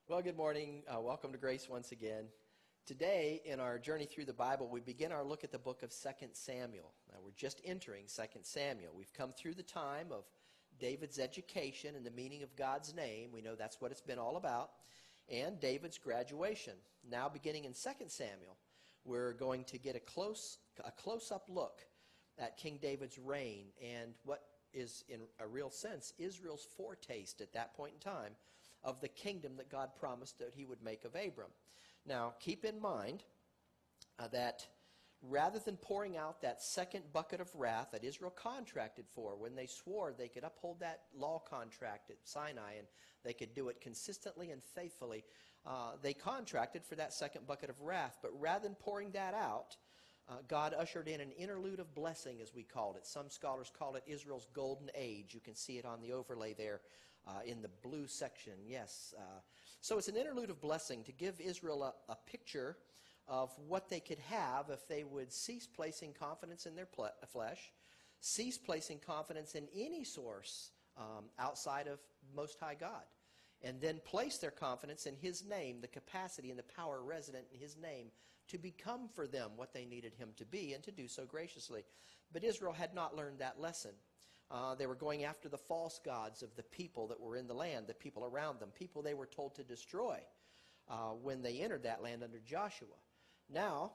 Well, good morning. Welcome to Grace once again. Today, in our journey through the Bible, we begin our look at the book of 2 Samuel. Now, we're just entering 2 Samuel. We've come through the time of David's education and the meaning of God's name. We know that's what it's been all about. And David's graduation. Now, beginning in 2 Samuel, we're going to get a close-up look at King David's reign and what is, in a real sense, Israel's foretaste at that point in time of the kingdom that God promised that he would make of Abram. Now, keep in mind that rather than pouring out that second bucket of wrath that Israel contracted for when they swore they could uphold that law contract at Sinai and they could do it consistently and faithfully, they contracted for that second bucket of wrath. But rather than pouring that out, God ushered in an interlude of blessing, as we called it. Some scholars call it Israel's golden age. You can see it on the overlay there in the blue section. Yes. So it's an interlude of blessing to give Israel a picture of what they could have if they would cease placing confidence in their flesh, cease placing confidence in any source outside of Most High God, and then place their confidence in His name, the capacity and the power resident in His name, to become for them what they needed Him to be, and to do so graciously. But Israel had not learned that lesson. They were going after the false gods of the people that were in the land, the people around them, people they were told to destroy when they entered that land under Joshua. Now,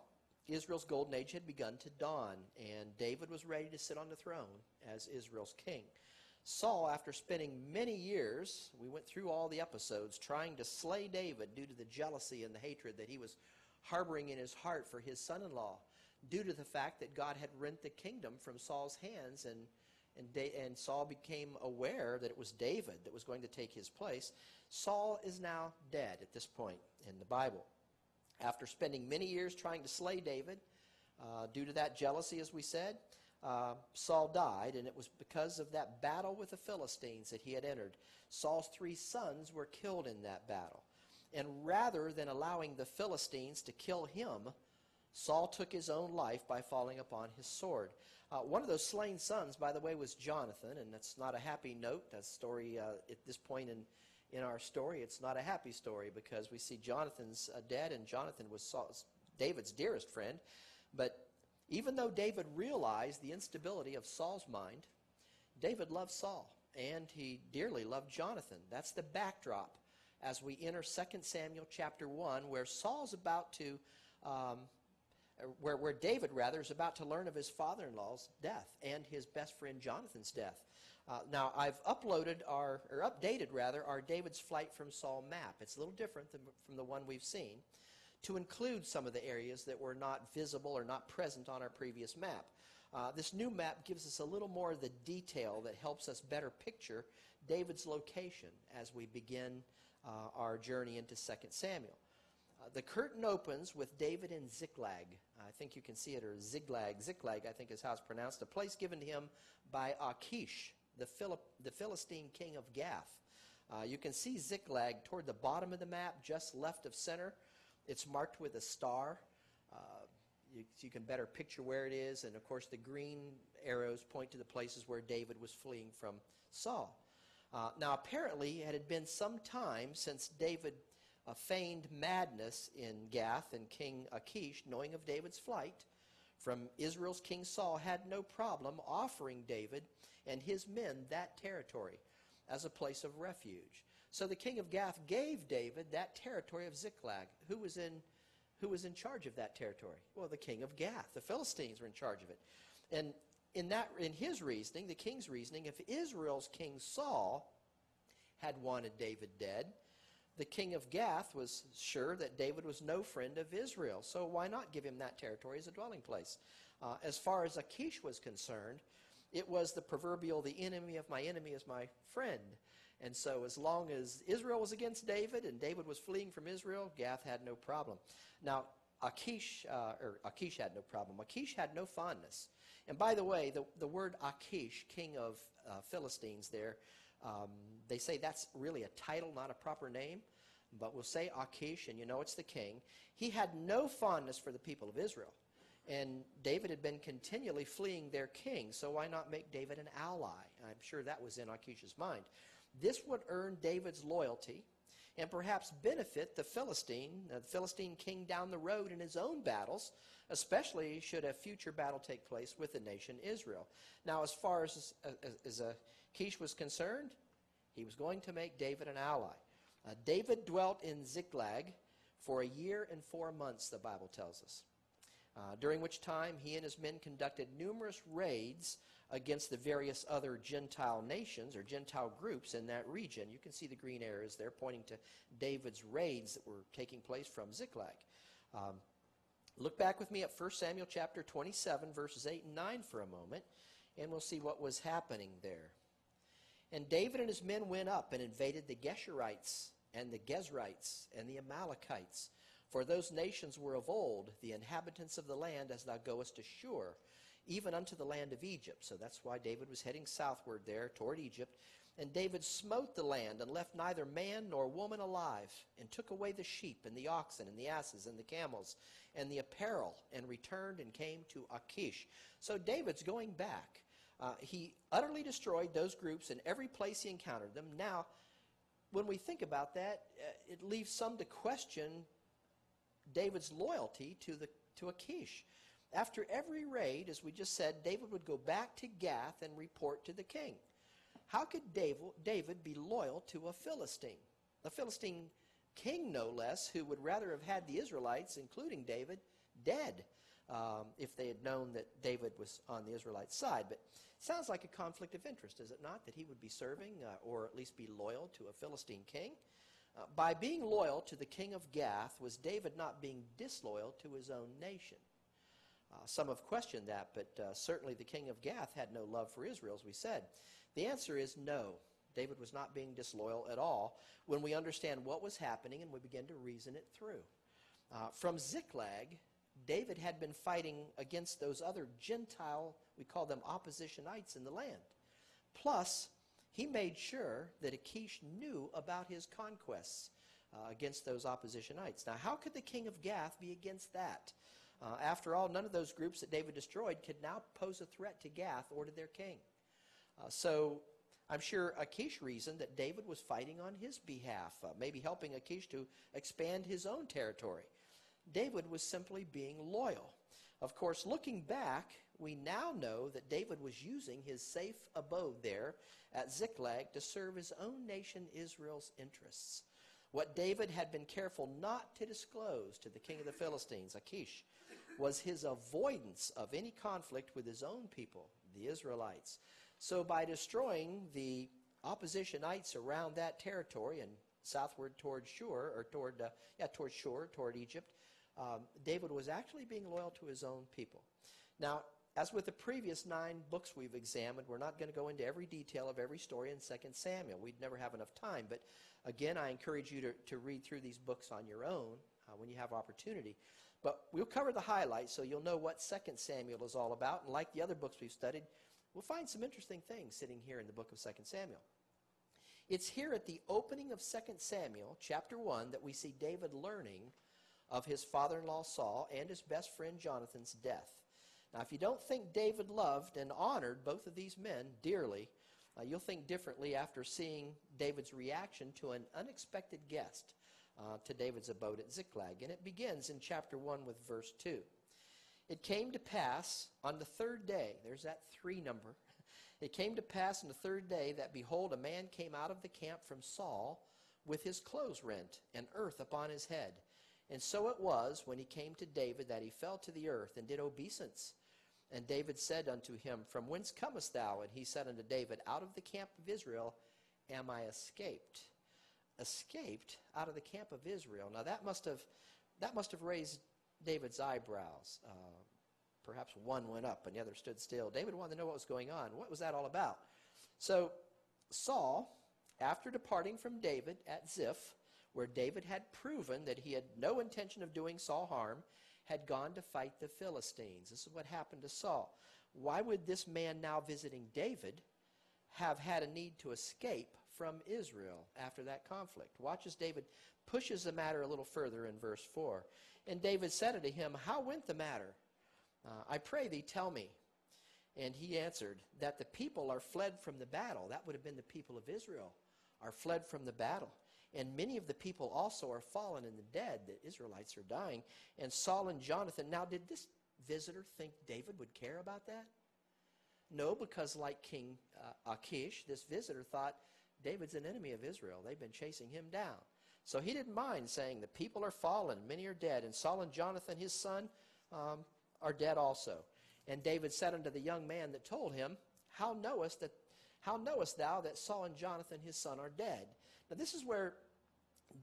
Israel's golden age had begun to dawn, and David was ready to sit on the throne as Israel's king. Saul, after spending many years, we went through all the episodes, trying to slay David due to the jealousy and the hatred that he was harboring in his heart for his son-in-law, due to the fact that God had rent the kingdom from Saul's hands, and Saul became aware that it was David that was going to take his place. Saul is now dead at this point in the Bible. After spending many years trying to slay David, due to that jealousy, as we said, Saul died, and it was because of that battle with the Philistines that he had entered. Saul's 3 sons were killed in that battle. And rather than allowing the Philistines to kill him, Saul took his own life by falling upon his sword. One of those slain sons, by the way, was Jonathan, and that's not a happy note. That story, at this point in our story, it's not a happy story, because we see Jonathan's dead, and Jonathan was David's dearest friend. But even though David realized the instability of Saul's mind, David loved Saul, and he dearly loved Jonathan. That's the backdrop as we enter 2 Samuel chapter 1, where Saul's about to, where David, rather, is about to learn of his father-in-law's death and his best friend Jonathan's death. Now, I've updated our David's Flight from Saul map. It's a little different from the one we've seen, to include some of the areas that were not visible or not present on our previous map. This new map gives us a little more of the detail that helps us better picture David's location as we begin our journey into 2 Samuel. The curtain opens with David in Ziklag. I think you can see it, or Ziklag. Ziklag, I think, is how it's pronounced. A place given to him by Achish, the Philistine king of Gath. You can see Ziklag toward the bottom of the map, just left of center. It's marked with a star. You can better picture where it is. And, of course, the green arrows point to the places where David was fleeing from Saul. Now, apparently, it had been some time since David feigned madness in Gath, and King Achish, knowing of David's flight from Israel's King Saul, had no problem offering David and his men that territory as a place of refuge. So the king of Gath gave David that territory of Ziklag. Who was in charge of that territory? Well, the king of Gath. The Philistines were in charge of it. And in his reasoning, the king's reasoning, if Israel's king Saul had wanted David dead, the king of Gath was sure that David was no friend of Israel. So why not give him that territory as a dwelling place? As far as Achish was concerned, it was the proverbial, the enemy of my enemy is my friend. And so as long as Israel was against David and David was fleeing from Israel, Gath had no problem. Now, Achish had no problem. Achish had no fondness. And by the way, the word Achish, king of Philistines there, they say that's really a title, not a proper name. But we'll say Achish, and you know it's the king. He had no fondness for the people of Israel. And David had been continually fleeing their king, so why not make David an ally? I'm sure that was in Achish's mind. This would earn David's loyalty. and perhaps benefit the Philistine king down the road in his own battles, especially should a future battle take place with the nation Israel. Now, as far as Achish was concerned, he was going to make David an ally. David dwelt in Ziklag for 1 year and 4 months, the Bible tells us, during which time he and his men conducted numerous raids against the various other Gentile nations or Gentile groups in that region. You can see the green arrows there pointing to David's raids that were taking place from Ziklag. Look back with me at 1 Samuel chapter 27, verses 8 and 9 for a moment, and we'll see what was happening there. And David and his men went up and invaded the Geshurites and the Gezrites and the Amalekites, for those nations were of old, the inhabitants of the land as thou goest to Shur, even unto the land of Egypt. So that's why David was heading southward there toward Egypt. And David smote the land and left neither man nor woman alive, and took away the sheep and the oxen and the asses and the camels and the apparel, and returned and came to Achish. So David's going back. He utterly destroyed those groups in every place he encountered them. Now, when we think about that, it leaves some to question David's loyalty to Achish. After every raid, as we just said, David would go back to Gath and report to the king. How could David be loyal to a Philistine king, no less, who would rather have had the Israelites, including David, dead if they had known that David was on the Israelite side? But it sounds like a conflict of interest, is it not, that he would be serving or at least be loyal to a Philistine king? By being loyal to the king of Gath, was David not being disloyal to his own nation? Some have questioned that, but certainly the king of Gath had no love for Israel, as we said. The answer is no. David was not being disloyal at all when we understand what was happening and we begin to reason it through. From Ziklag, David had been fighting against those other Gentile, we call them oppositionites in the land. Plus, he made sure that Achish knew about his conquests against those oppositionites. Now, how could the king of Gath be against that? After all, none of those groups that David destroyed could now pose a threat to Gath or to their king. So I'm sure Achish reasoned that David was fighting on his behalf, maybe helping Achish to expand his own territory. David was simply being loyal. Of course, looking back, we now know that David was using his safe abode there at Ziklag to serve his own nation Israel's interests. What David had been careful not to disclose to the king of the Philistines, Achish, was his avoidance of any conflict with his own people, the Israelites. So by destroying the oppositionites around that territory and southward toward Shur, or toward Shur, toward Egypt, David was actually being loyal to his own people. Now, as with the previous 9 books we've examined, we're not going to go into every detail of every story in 2 Samuel. We'd never have enough time. But again, I encourage you to read through these books on your own when you have opportunity. But we'll cover the highlights so you'll know what 2 Samuel is all about. And like the other books we've studied, we'll find some interesting things sitting here in the book of 2 Samuel. It's here at the opening of 2 Samuel, chapter 1, that we see David learning of his father-in-law Saul and his best friend Jonathan's death. Now, if you don't think David loved and honored both of these men dearly, you'll think differently after seeing David's reaction to an unexpected guest to David's abode at Ziklag. And it begins in chapter 1 with verse 2. It came to pass on the 3rd day, there's that 3 number. It came to pass on the 3rd day that, behold, a man came out of the camp from Saul with his clothes rent and earth upon his head. And so it was, when he came to David, that he fell to the earth and did obeisance. And David said unto him, From whence comest thou? And he said unto David, Out of the camp of Israel am I escaped. Escaped out of the camp of Israel. Now that must have raised David's eyebrows. Perhaps one went up and the other stood still. David wanted to know what was going on. What was that all about? So Saul, after departing from David at Ziph, where David had proven that he had no intention of doing Saul harm, had gone to fight the Philistines. This is what happened to Saul. Why would this man now visiting David have had a need to escape from Israel after that conflict? Watch as David pushes the matter a little further in verse 4. And David said unto him, How went the matter? I pray thee, tell me. And he answered, That the people are fled from the battle. That would have been the people of Israel, are fled from the battle. and many of the people also are fallen in the dead. The Israelites are dying. And Saul and Jonathan. Now, did this visitor think David would care about that? No, because like King Achish, this visitor thought David's an enemy of Israel. They've been chasing him down. So he didn't mind saying the people are fallen, many are dead, and Saul and Jonathan, his son, are dead also. And David said unto the young man that told him, How knowest thou that Saul and Jonathan, his son, are dead? Now this is where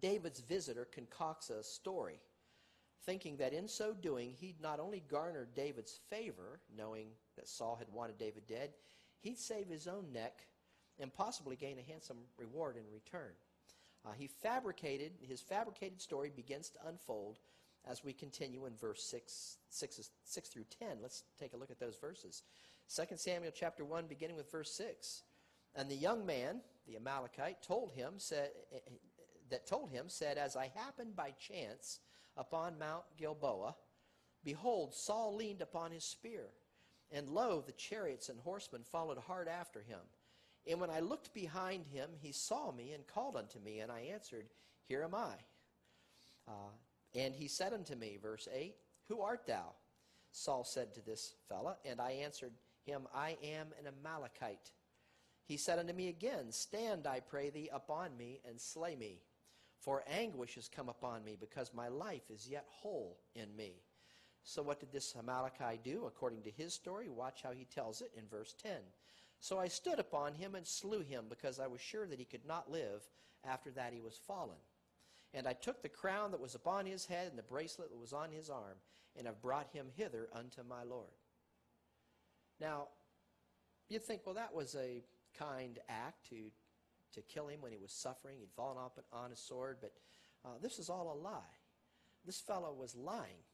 David's visitor concocts a story, thinking that in so doing he'd not only garner David's favor, knowing that Saul had wanted David dead, he'd save his own neck and possibly gain a handsome reward in return. His fabricated story begins to unfold as we continue in verse 6 through 10. Let's take a look at those verses. 2 Samuel chapter 1, beginning with verse 6. And the young man, the Amalekite, told him, said, As I happened by chance upon Mount Gilboa, behold, Saul leaned upon his spear, and lo, the chariots and horsemen followed hard after him. And when I looked behind him, he saw me and called unto me, and I answered, Here am I. And he said unto me, verse 8, Who art thou? Saul said to this fellow, and I answered him, I am an Amalekite. He said unto me again, Stand, I pray thee, upon me, and slay me. For anguish has come upon me, because my life is yet whole in me. So what did this Amalekite do? According to his story, watch how he tells it in verse 10. So I stood upon him and slew him, because I was sure that he could not live after that he was fallen. And I took the crown that was upon his head and the bracelet that was on his arm, and have brought him hither unto my Lord. Now, you'd think, well, that was a kind act to kill him when he was suffering. He'd fallen off on his sword, but this is all a lie. This fellow was lying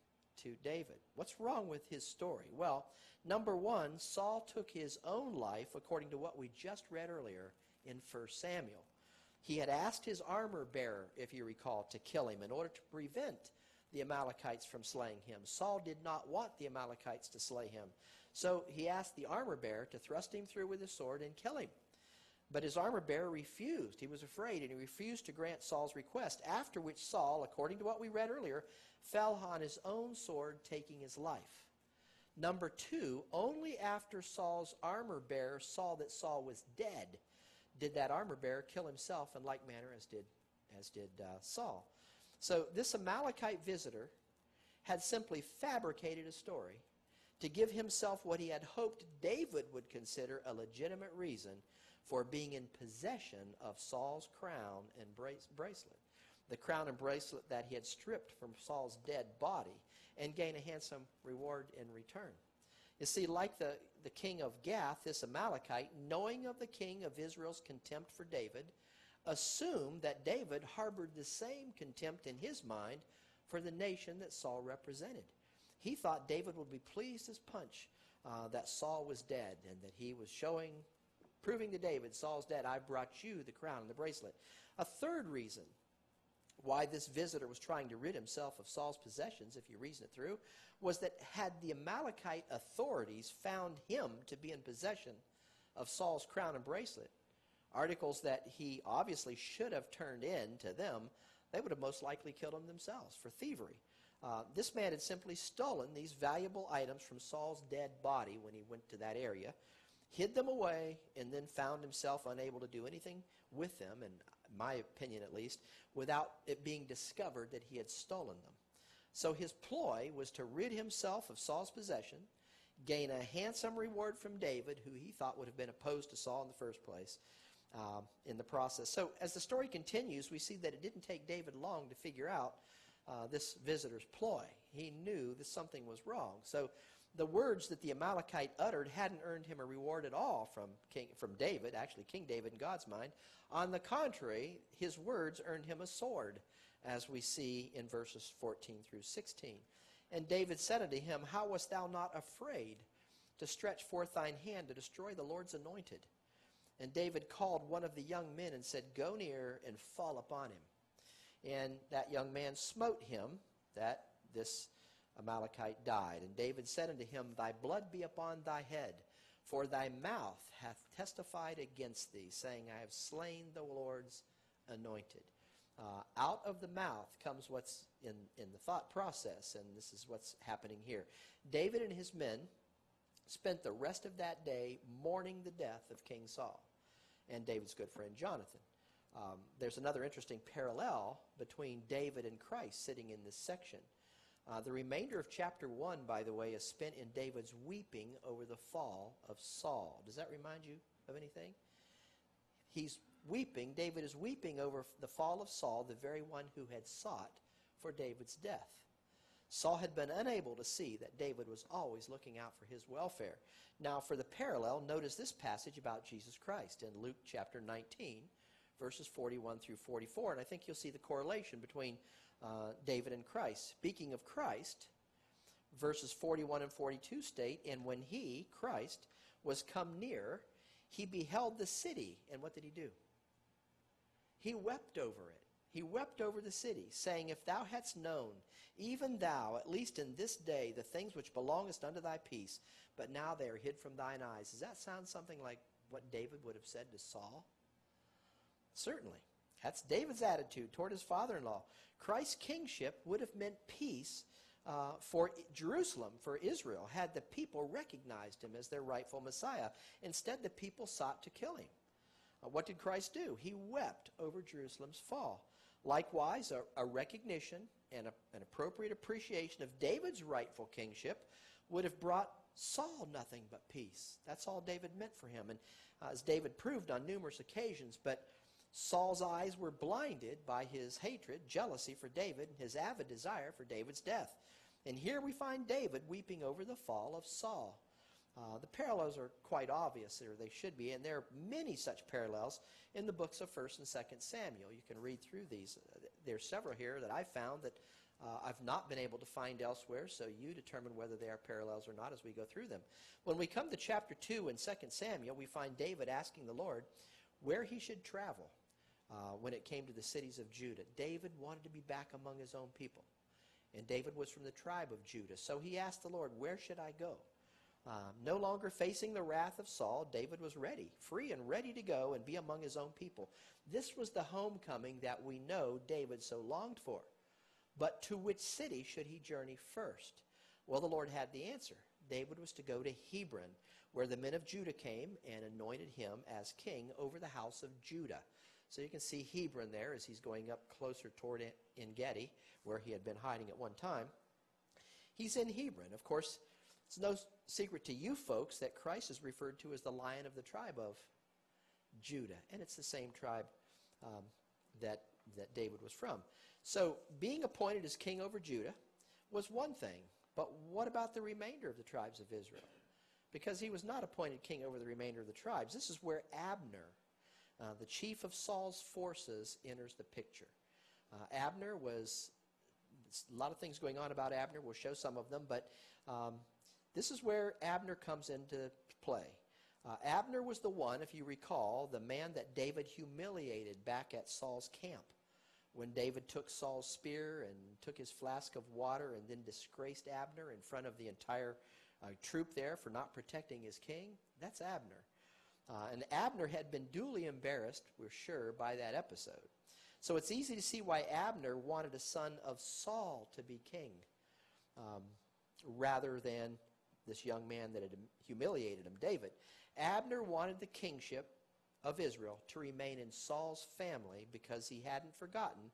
to David. What's wrong with his story? Well, number one, Saul took his own life according to what we just read earlier in 1 Samuel. He had asked his armor bearer, if you recall, to kill him in order to prevent the Amalekites from slaying him. Saul did not want the Amalekites to slay him. So he asked the armor bearer to thrust him through with his sword and kill him. But his armor bearer refused. He was afraid, and he refused to grant Saul's request, after which Saul, according to what we read earlier, fell on his own sword, taking his life. Number two, only after Saul's armor bearer saw that Saul was dead did that armor bearer kill himself in like manner as did Saul. So this Amalekite visitor had simply fabricated a story to give himself what he had hoped David would consider a legitimate reason for being in possession of Saul's crown and bracelet. The crown and bracelet that he had stripped from Saul's dead body, and gain a handsome reward in return. You see, like the king of Gath, this Amalekite, knowing of the king of Israel's contempt for David, assumed that David harbored the same contempt in his mind for the nation that Saul represented. He thought David would be pleased as punch that Saul was dead, and that he was proving to David, Saul's dead, I brought you the crown and the bracelet. A third reason why this visitor was trying to rid himself of Saul's possessions, if you reason it through, was that had the Amalekite authorities found him to be in possession of Saul's crown and bracelet, articles that he obviously should have turned in to them, they would have most likely killed him themselves for thievery. This man had simply stolen these valuable items from Saul's dead body when he went to that area, hid them away, and then found himself unable to do anything with them, in my opinion at least, without it being discovered that he had stolen them. So his ploy was to rid himself of Saul's possession, gain a handsome reward from David, who he thought would have been opposed to Saul in the first place, in the process. So as the story continues, we see that it didn't take David long to figure out this visitor's ploy. He knew that something was wrong. So the words that the Amalekite uttered hadn't earned him a reward at all from David, actually King David in God's mind. On the contrary, his words earned him a sword, as we see in verses 14 through 16. And David said unto him, How wast thou not afraid to stretch forth thine hand to destroy the Lord's anointed? And David called one of the young men and said, Go near and fall upon him. And that young man smote him, that this Amalekite died. And David said unto him, Thy blood be upon thy head, for thy mouth hath testified against thee, saying, I have slain the Lord's anointed. Out of the mouth comes what's in the thought process, and this is what's happening here. David and his men spent the rest of that day mourning the death of King Saul and David's good friend Jonathan. There's another interesting parallel between David and Christ sitting in this section. The remainder of chapter 1, by the way, is spent in David's weeping over the fall of Saul. Does that remind you of anything? He's weeping. David is weeping over the fall of Saul, the very one who had sought for David's death. Saul had been unable to see that David was always looking out for his welfare. Now, for the parallel, notice this passage about Jesus Christ in Luke chapter 19, verses 41 through 44, and I think you'll see the correlation between David and Christ. Speaking of Christ, verses 41 and 42 state, "And when he, Christ, was come near, he beheld the city." And what did he do? He wept over it. He wept over the city, saying, "If thou hadst known, even thou, at least in this day, the things which belongest unto thy peace, but now they are hid from thine eyes." Does that sound something like what David would have said to Saul? Certainly. That's David's attitude toward his father-in-law. Christ's kingship would have meant peace for Jerusalem, for Israel, had the people recognized him as their rightful Messiah. Instead, the people sought to kill him. What did Christ do? He wept over Jerusalem's fall. Likewise, a recognition and an appropriate appreciation of David's rightful kingship would have brought Saul nothing but peace. That's all David meant for him. And as David proved on numerous occasions, but Saul's eyes were blinded by his hatred, jealousy for David, and his avid desire for David's death. And here we find David weeping over the fall of Saul. The parallels are quite obvious, or they should be, and there are many such parallels in the books of 1st and 2nd Samuel. You can read through these. There's several here that I've found that I've not been able to find elsewhere, so you determine whether they are parallels or not as we go through them. When we come to chapter 2 in 2nd Samuel, we find David asking the Lord where he should travel when it came to the cities of Judah. David wanted to be back among his own people, and David was from the tribe of Judah, so he asked the Lord, "Where should I go?" No longer facing the wrath of Saul, David was ready, free and ready to go and be among his own people. This was the homecoming that we know David so longed for. But to which city should he journey first? Well, the Lord had the answer. David was to go to Hebron, where the men of Judah came and anointed him as king over the house of Judah. So you can see Hebron there as he's going up closer toward En-Gedi, where he had been hiding at one time. He's in Hebron. Of course, it's no secret to you folks that Christ is referred to as the Lion of the tribe of Judah, and it's the same tribe that David was from. So being appointed as king over Judah was one thing, but what about the remainder of the tribes of Israel? Because he was not appointed king over the remainder of the tribes. This is where Abner, the chief of Saul's forces, enters the picture. Abner was, a lot of things going on about Abner. We'll show some of them, but this is where Abner comes into play. Abner was the one, if you recall, the man that David humiliated back at Saul's camp. When David took Saul's spear and took his flask of water and then disgraced Abner in front of the entire troop there for not protecting his king, that's Abner. And Abner had been duly embarrassed, we're sure, by that episode. So it's easy to see why Abner wanted a son of Saul to be king rather than this young man that had humiliated him, David. Abner wanted the kingship of Israel to remain in Saul's family because he hadn't forgotten,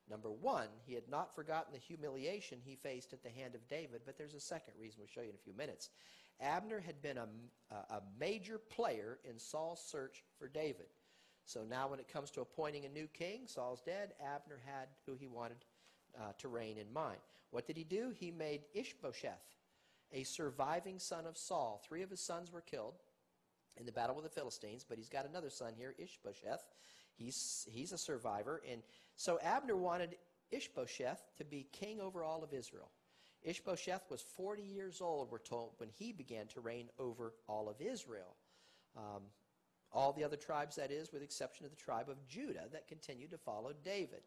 number one, he had not forgotten the humiliation he faced at the hand of David, but there's a second reason we'll show you in a few minutes. Abner had been a major player in Saul's search for David. So now when it comes to appointing a new king, Saul's dead, Abner had who he wanted to reign in mind. What did he do? He made Ishbosheth a surviving son of Saul. 3 of his sons were killed in the battle with the Philistines, but he's got another son here, Ishbosheth. He's a survivor. And so Abner wanted Ishbosheth to be king over all of Israel. Ishbosheth was 40 years old, we're told, when he began to reign over all of Israel. All the other tribes, that is, with the exception of the tribe of Judah that continued to follow David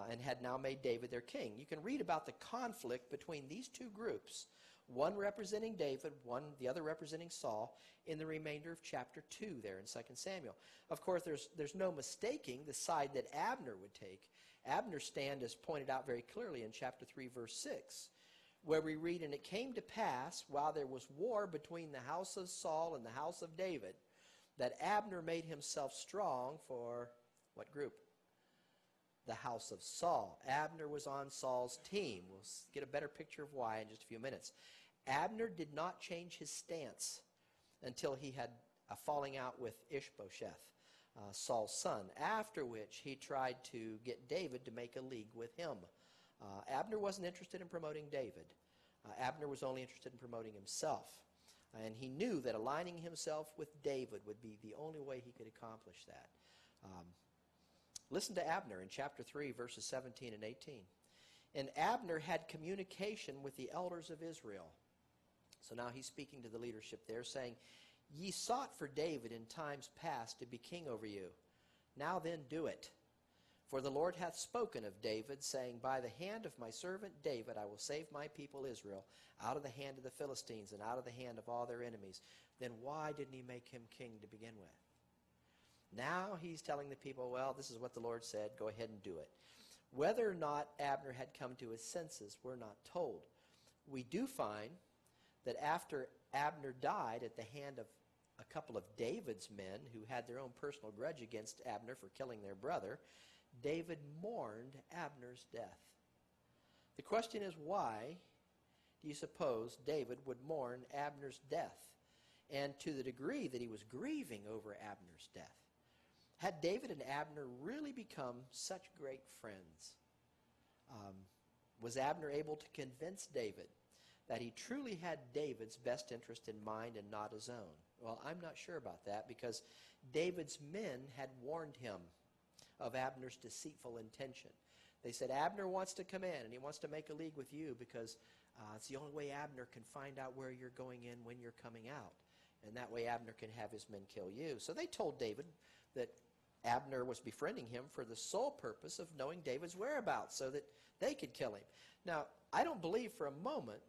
and had now made David their king. You can read about the conflict between these two groups, one representing David, the other representing Saul, in the remainder of chapter 2 there in 2 Samuel. Of course, there's no mistaking the side that Abner would take. Abner's stand is pointed out very clearly in chapter 3, verse 6, where we read, "And it came to pass, while there was war between the house of Saul and the house of David, that Abner made himself strong for," what group? The house of Saul. Abner was on Saul's team. We'll get a better picture of why in just a few minutes. Abner did not change his stance until he had a falling out with Ishbosheth, Saul's son, after which he tried to get David to make a league with him. Abner wasn't interested in promoting David. Abner was only interested in promoting himself. And he knew that aligning himself with David would be the only way he could accomplish that. Listen to Abner in chapter 3, verses 17 and 18. "And Abner had communication with the elders of Israel." So now he's speaking to the leadership there, saying, "Ye sought for David in times past to be king over you. Now then do it. For the Lord hath spoken of David, saying, By the hand of my servant David I will save my people Israel out of the hand of the Philistines and out of the hand of all their enemies." Then why didn't he make him king to begin with? Now he's telling the people, well, this is what the Lord said, go ahead and do it. Whether or not Abner had come to his senses, we're not told. We do find that after Abner died at the hand of a couple of David's men who had their own personal grudge against Abner for killing their brother, David mourned Abner's death. The question is, why do you suppose David would mourn Abner's death? And to the degree that he was grieving over Abner's death. Had David and Abner really become such great friends? Was Abner able to convince David that he truly had David's best interest in mind and not his own? Well, I'm not sure about that, because David's men had warned him of Abner's deceitful intention. They said, Abner wants to come in and he wants to make a league with you because it's the only way Abner can find out where you're going in when you're coming out. And that way Abner can have his men kill you. So they told David that Abner was befriending him for the sole purpose of knowing David's whereabouts so that they could kill him. Now, I don't believe for a moment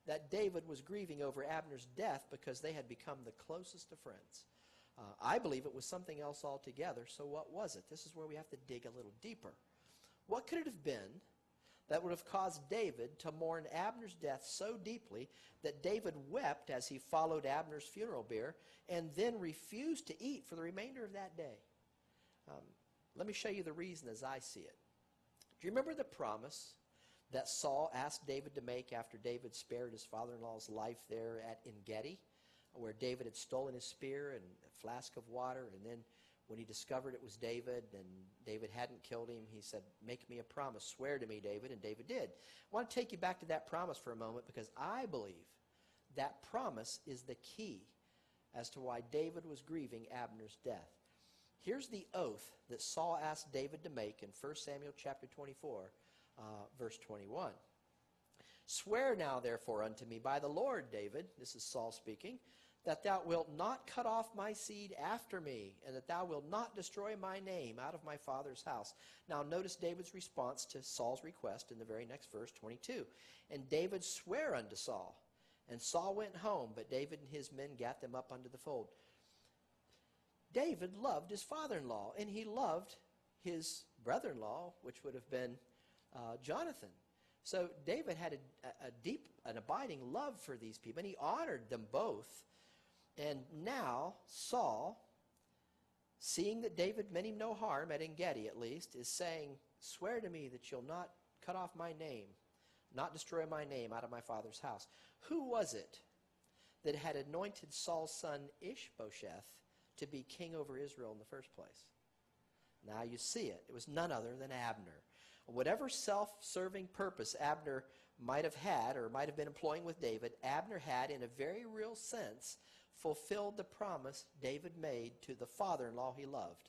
that David was grieving over Abner's death because they had become the closest of friends. I believe it was something else altogether. So what was it? This is where we have to dig a little deeper. What could it have been that would have caused David to mourn Abner's death so deeply that David wept as he followed Abner's funeral bier and then refused to eat for the remainder of that day? Let me show you the reason as I see it. Do you remember the promise that Saul asked David to make after David spared his father-in-law's life there at En-Gedi, where David had stolen his spear and a flask of water, and then when he discovered it was David and David hadn't killed him, he said, make me a promise, swear to me, David, and David did. I want to take you back to that promise for a moment because I believe that promise is the key as to why David was grieving Abner's death. Here's the oath that Saul asked David to make in 1 Samuel chapter 24, verse 21. Swear now, therefore, unto me by the Lord, David, this is Saul speaking, that thou wilt not cut off my seed after me, and that thou wilt not destroy my name out of my father's house. Now notice David's response to Saul's request in the very next verse, 22. And David sware unto Saul, and Saul went home, but David and his men gat them up unto the fold. David loved his father-in-law, and he loved his brother-in-law, which would have been Jonathan. So David had a deep, an abiding love for these people, and he honored them both. And now Saul, seeing that David meant him no harm, at En-Gedi at least, is saying, swear to me that you'll not cut off my name, not destroy my name out of my father's house. Who was it that had anointed Saul's son Ishbosheth to be king over Israel in the first place? Now you see it. It was none other than Abner. Whatever self-serving purpose Abner might have had or might have been employing with David, Abner had, in a very real sense, fulfilled the promise David made to the father-in-law he loved.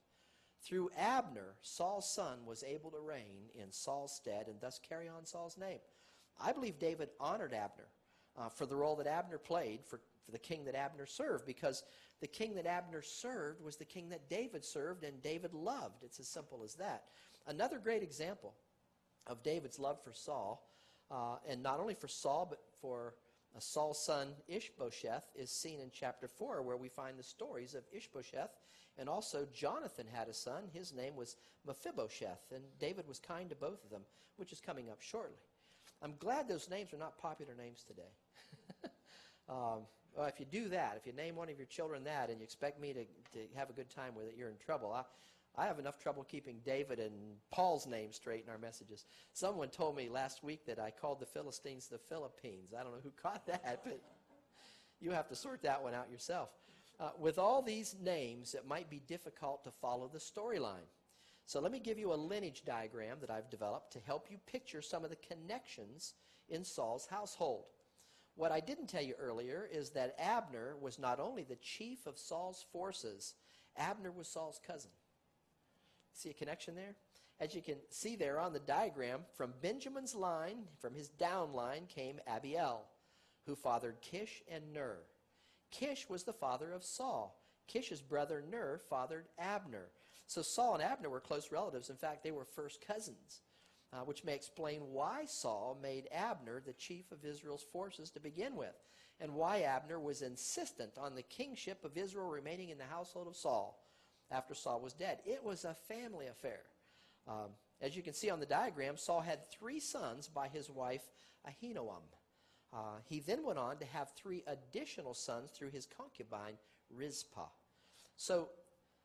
Through Abner, Saul's son was able to reign in Saul's stead and thus carry on Saul's name. I believe David honored Abner for the role that Abner played for the king that Abner served, because the king that Abner served was the king that David served and David loved. It's as simple as that. Another great example of David's love for Saul, and not only for Saul but for Saul's son Ishbosheth is seen in chapter 4, where we find the stories of Ishbosheth. And also Jonathan had a son. His name was Mephibosheth, and David was kind to both of them, which is coming up shortly. I'm glad those names are not popular names today. Well, if you do that, if you name one of your children that and you expect me to have a good time with it, you're in trouble. I have enough trouble keeping David and Paul's name straight in our messages. Someone told me last week that I called the Philistines the Philippines. I don't know who caught that, but you have to sort that one out yourself. With all these names, it might be difficult to follow the storyline. So let me give you a lineage diagram that I've developed to help you picture some of the connections in Saul's household. What I didn't tell you earlier is that Abner was not only the chief of Saul's forces, Abner was Saul's cousin. See a connection there? As you can see there on the diagram, from Benjamin's line, from his down line, came Abiel, who fathered Kish and Ner. Kish was the father of Saul. Kish's brother Ner fathered Abner. So Saul and Abner were close relatives. In fact, they were first cousins, which may explain why Saul made Abner the chief of Israel's forces to begin with, and why Abner was insistent on the kingship of Israel remaining in the household of Saul after Saul was dead. It was a family affair. As you can see on the diagram, Saul had 3 sons by his wife Ahinoam. He then went on to have 3 additional sons through his concubine Rizpah. So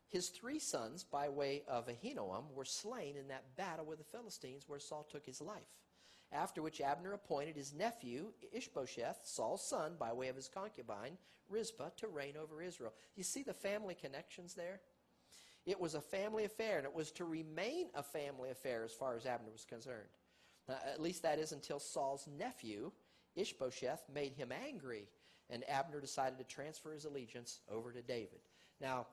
his 3 sons, by way of Ahinoam, were slain in that battle with the Philistines where Saul took his life. After which Abner appointed his nephew Ishbosheth, Saul's son, by way of his concubine Rizpah, to reign over Israel. You see the family connections there? It was a family affair, and it was to remain a family affair as far as Abner was concerned. At least that is until Saul's nephew Ishbosheth made him angry, and Abner decided to transfer his allegiance over to David. Now,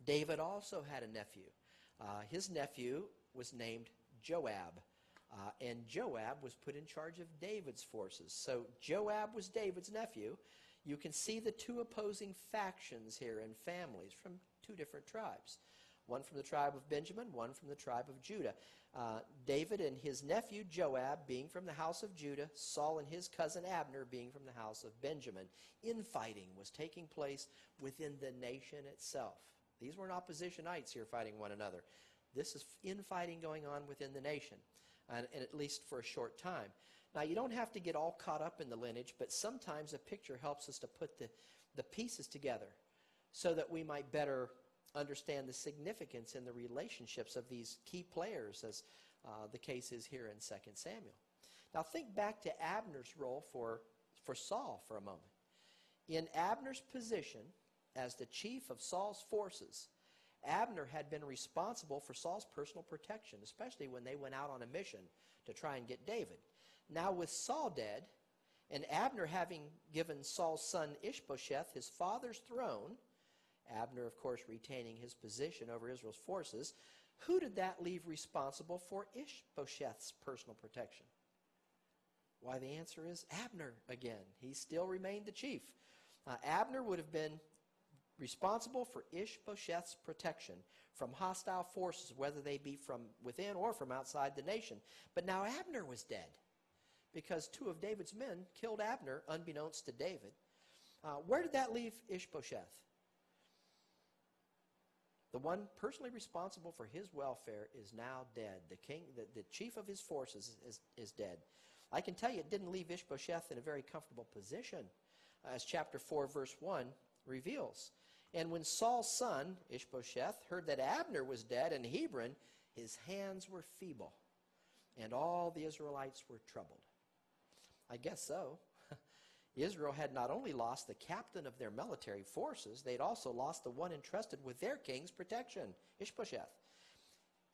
David also had a nephew. His nephew was named Joab, and Joab was put in charge of David's forces. So Joab was David's nephew. You can see the 2 opposing factions here and families from 2 different tribes. One from the tribe of Benjamin, one from the tribe of Judah. David and his nephew Joab being from the house of Judah, Saul and his cousin Abner being from the house of Benjamin. Infighting was taking place within the nation itself. These weren't oppositionites here fighting one another. This is infighting going on within the nation, and at least for a short time. Now, you don't have to get all caught up in the lineage, but sometimes a picture helps us to put the pieces together so that we might better understand the significance in the relationships of these key players, as the case is here in 2 Samuel. Now, think back to Abner's role for Saul for a moment. In Abner's position as the chief of Saul's forces, Abner had been responsible for Saul's personal protection, especially when they went out on a mission to try and get David. Now, with Saul dead, and Abner having given Saul's son Ishbosheth his father's throne, Abner, of course, retaining his position over Israel's forces, who did that leave responsible for Ishbosheth's personal protection? Why, the answer is Abner again. He still remained the chief. Abner would have been responsible for Ishbosheth's protection from hostile forces, whether they be from within or from outside the nation. But now Abner was dead because 2 of David's men killed Abner unbeknownst to David. Where did that leave Ishbosheth? The one personally responsible for his welfare is now dead. The king, the chief of his forces is dead. I can tell you it didn't leave Ishbosheth in a very comfortable position, as chapter 4, verse 1 reveals. And when Saul's son, Ishbosheth, heard that Abner was dead in Hebron, his hands were feeble, and all the Israelites were troubled. I guess so. Israel had not only lost the captain of their military forces, they'd also lost the one entrusted with their king's protection, Ishbosheth.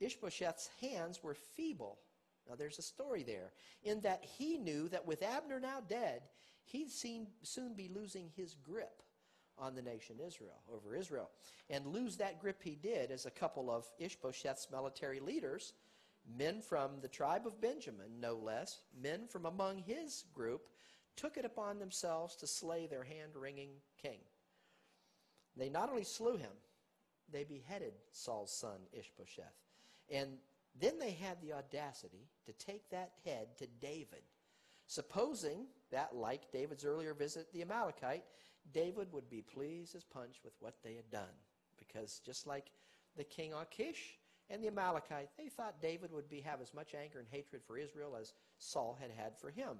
Ishbosheth's hands were feeble. Now there's a story there, in that he knew that with Abner now dead, he'd soon be losing his grip on the nation Israel, over Israel. And lose that grip he did as a couple of Ishbosheth's military leaders, men from the tribe of Benjamin, no less, men from among his group, took it upon themselves to slay their hand-wringing king. They not only slew him, they beheaded Saul's son Ishbosheth. And then they had the audacity to take that head to David, supposing that, like David's earlier visit the Amalekite, David would be pleased as punch with what they had done. Because just like the king Achish and the Amalekite, they thought David would have as much anger and hatred for Israel as Saul had for him.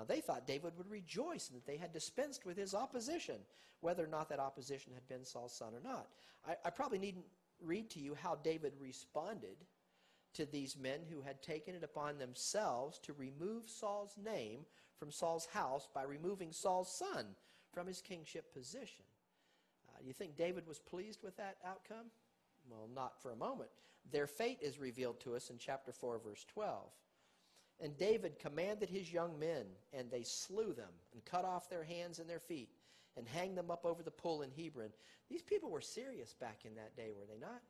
They thought David would rejoice and that they had dispensed with his opposition, whether or not that opposition had been Saul's son or not. I probably needn't read to you how David responded to these men who had taken it upon themselves to remove Saul's name from Saul's house by removing Saul's son from his kingship position. You think David was pleased with that outcome? Well, not for a moment. Their fate is revealed to us in chapter 4, verse 12. And David commanded his young men, and they slew them, and cut off their hands and their feet, and hanged them up over the pool in Hebron. These people were serious back in that day, were they not?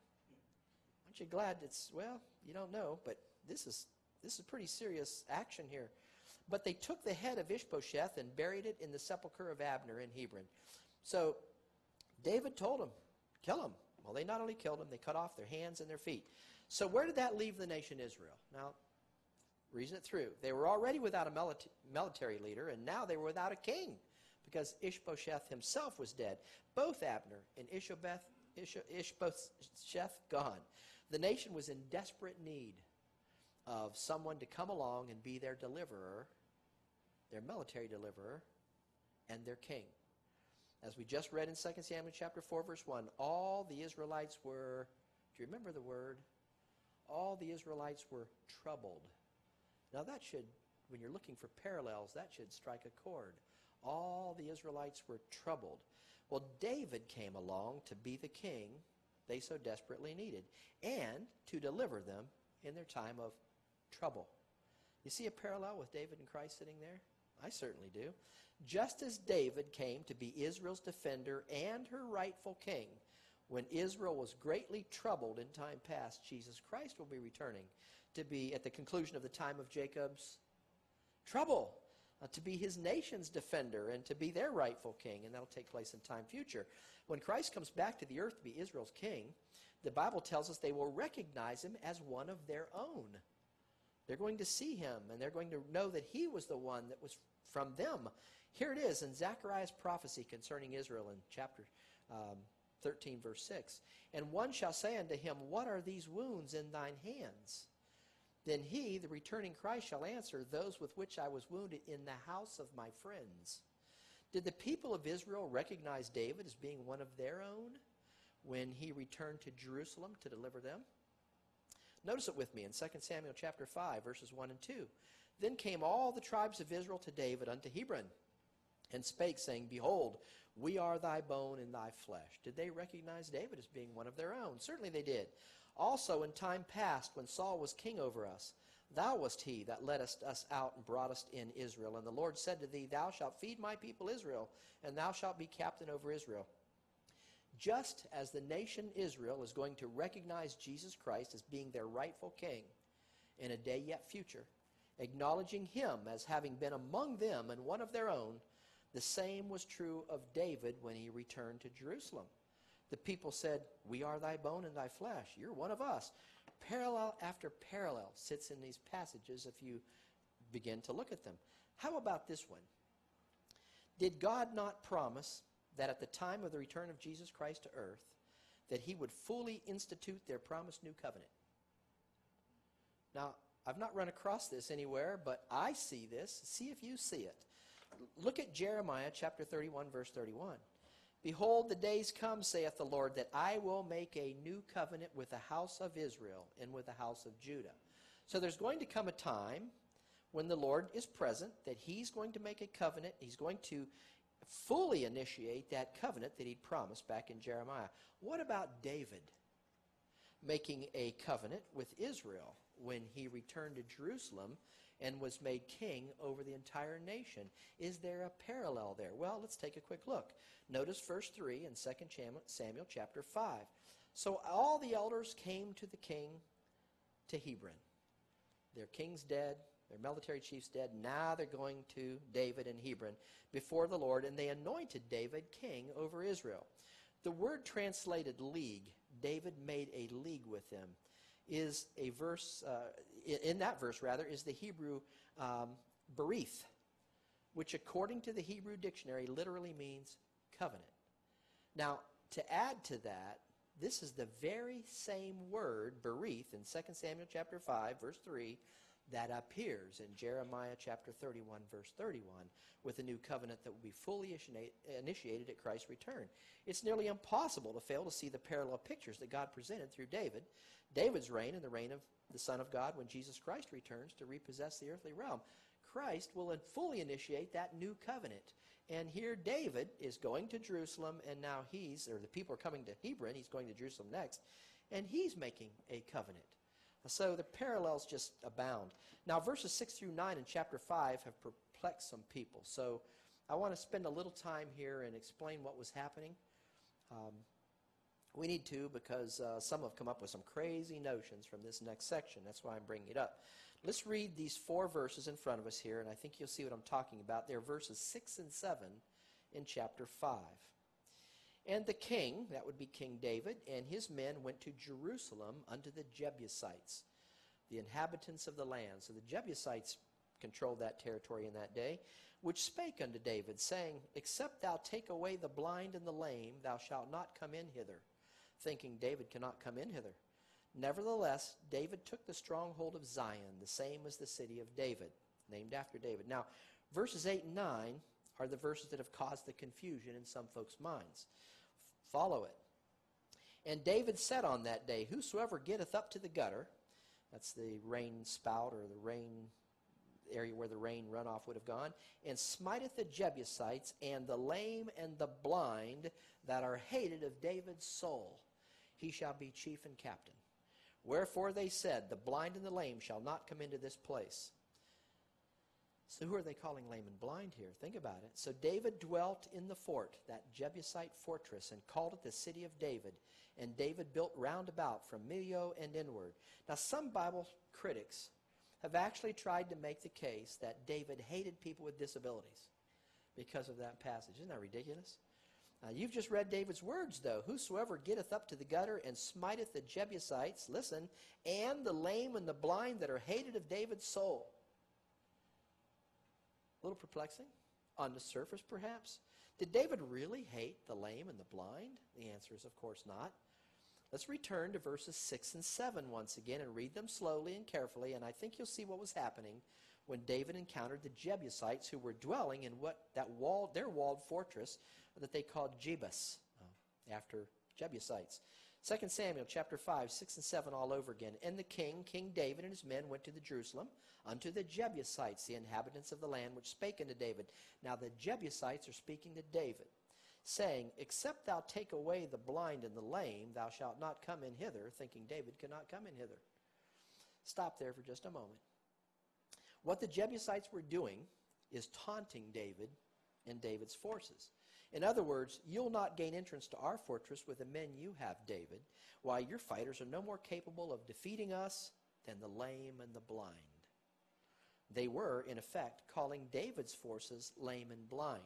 Aren't you glad well, you don't know, but this is pretty serious action here. But they took the head of Ishbosheth and buried it in the sepulchre of Abner in Hebron. So David told them, kill him. Well, they not only killed him, they cut off their hands and their feet. So where did that leave the nation Israel? Now, reason it through. They were already without a military leader, and now they were without a king, because Ishbosheth himself was dead. Both Abner and Ishbosheth gone. The nation was in desperate need of someone to come along and be their deliverer, their military deliverer, and their king. As we just read in 2 Samuel chapter 4, verse 1, all the Israelites were, do you remember the word? All the Israelites were troubled. Now that should, when you're looking for parallels, that should strike a chord. All the Israelites were troubled. Well, David came along to be the king they so desperately needed, and to deliver them in their time of trouble. You see a parallel with David and Christ sitting there? I certainly do. Just as David came to be Israel's defender and her rightful king, when Israel was greatly troubled in time past, Jesus Christ will be returning to be at the conclusion of the time of Jacob's trouble, to be his nation's defender and to be their rightful king, and that'll take place in time future. When Christ comes back to the earth to be Israel's king, the Bible tells us they will recognize him as one of their own. They're going to see him, and they're going to know that he was the one that was from them. Here it is in Zechariah's prophecy concerning Israel in chapter 13, verse 6. And one shall say unto him, what are these wounds in thine hands? Then he, the returning Christ, shall answer, those with which I was wounded in the house of my friends. Did the people of Israel recognize David as being one of their own when he returned to Jerusalem to deliver them? Notice it with me in 2 Samuel chapter 5, verses 1 and 2. Then came all the tribes of Israel to David unto Hebron, and spake, saying, behold, we are thy bone and thy flesh. Did they recognize David as being one of their own? Certainly they did. Also in time past, when Saul was king over us, thou wast he that leddest us out and brought us in Israel. And the Lord said to thee, thou shalt feed my people Israel, and thou shalt be captain over Israel. Just as the nation Israel is going to recognize Jesus Christ as being their rightful king in a day yet future, acknowledging him as having been among them and one of their own, the same was true of David when he returned to Jerusalem. The people said, we are thy bone and thy flesh. You're one of us. Parallel after parallel sits in these passages if you begin to look at them. How about this one? Did God not promise that at the time of the return of Jesus Christ to earth, that he would fully institute their promised new covenant? Now, I've not run across this anywhere, but I see this. See if you see it. Look at Jeremiah chapter 31, verse 31. Behold, the days come, saith the Lord, that I will make a new covenant with the house of Israel and with the house of Judah. So there's going to come a time when the Lord is present, that he's going to make a covenant. He's going to fully initiate that covenant that he'd promised back in Jeremiah. What about David making a covenant with Israel when he returned to Jerusalem and was made king over the entire nation? Is there a parallel there? Well, let's take a quick look. Notice verse 3 in 2 Samuel chapter 5. So all the elders came to the king to Hebron. Their king's dead, their military chief's dead. Now they're going to David in Hebron before the Lord, and they anointed David king over Israel. The word translated league, David made a league with them, is a verse, in that verse rather, is the Hebrew berith, which according to the Hebrew dictionary literally means covenant. Now, to add to that, this is the very same word, berith, in 2 Samuel chapter 5, verse 3, that appears in Jeremiah chapter 31, verse 31, with a new covenant that will be fully initiated at Christ's return. It's nearly impossible to fail to see the parallel pictures that God presented through David's reign and the reign of the Son of God when Jesus Christ returns to repossess the earthly realm. Christ will fully initiate that new covenant. And here David is going to Jerusalem, and now the people are coming to Hebron. He's going to Jerusalem next, and he's making a covenant. So the parallels just abound. Now, verses 6 through 9 in chapter 5 have perplexed some people. So I want to spend a little time here and explain what was happening. We need to, because some have come up with some crazy notions from this next section. That's why I'm bringing it up. Let's read these 4 verses in front of us here, and I think you'll see what I'm talking about. They're verses 6 and 7 in chapter 5. And the king, that would be King David, and his men went to Jerusalem unto the Jebusites, the inhabitants of the land. So the Jebusites controlled that territory in that day, which spake unto David, saying, Except thou take away the blind and the lame, thou shalt not come in hither. Thinking David cannot come in hither. Nevertheless, David took the stronghold of Zion, the same as the city of David, named after David. Now, verses 8 and 9 are the verses that have caused the confusion in some folks' minds. Follow it. And David said on that day, Whosoever getteth up to the gutter, that's the rain spout or the rain area where the rain runoff would have gone, and smiteth the Jebusites and the lame and the blind that are hated of David's soul, he shall be chief and captain. Wherefore they said, The blind and the lame shall not come into this place. So who are they calling lame and blind here? Think about it. So David dwelt in the fort, that Jebusite fortress, and called it the city of David. And David built round about from Millo and inward. Now some Bible critics have actually tried to make the case that David hated people with disabilities because of that passage. Isn't that ridiculous? You've just read David's words, though. Whosoever getteth up to the gutter and smiteth the Jebusites, listen, and the lame and the blind that are hated of David's soul. A little perplexing on the surface, perhaps. Did David really hate the lame and the blind? The answer is, of course, not. Let's return to verses 6 and 7 once again and read them slowly and carefully, and I think you'll see what was happening when David encountered the Jebusites who were dwelling in their walled fortress that they called Jebus, after Jebusites. 2 Samuel chapter 5, 6 and 7 all over again. And the king, King David, and his men went to the Jerusalem unto the Jebusites, the inhabitants of the land, which spake unto David. Now the Jebusites are speaking to David, saying, Except thou take away the blind and the lame, thou shalt not come in hither, thinking David could not come in hither. Stop there for just a moment. What the Jebusites were doing is taunting David and David's forces. In other words, you'll not gain entrance to our fortress with the men you have, David, while your fighters are no more capable of defeating us than the lame and the blind. They were, in effect, calling David's forces lame and blind.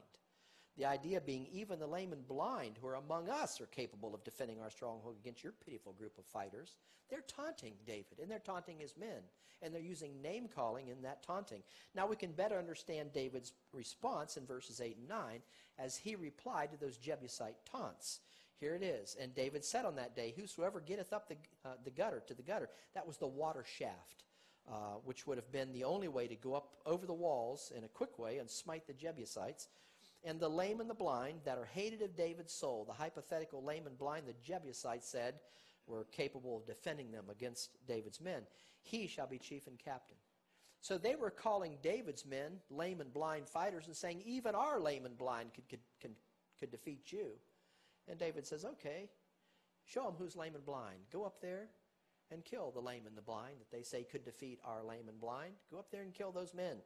The idea being even the lame and blind who are among us are capable of defending our stronghold against your pitiful group of fighters. They're taunting David, and they're taunting his men, and they're using name-calling in that taunting. Now we can better understand David's response in verses 8 and 9 as he replied to those Jebusite taunts. Here it is. And David said on that day, Whosoever getteth up the gutter, that was the water shaft, which would have been the only way to go up over the walls in a quick way and smite the Jebusites. And the lame and the blind that are hated of David's soul, the hypothetical lame and blind the Jebusites said were capable of defending them against David's men, he shall be chief and captain. So they were calling David's men lame and blind fighters and saying, even our lame and blind could defeat you. And David says, okay, show them who's lame and blind. Go up there and kill the lame and the blind that they say could defeat our lame and blind. Go up there and kill those men.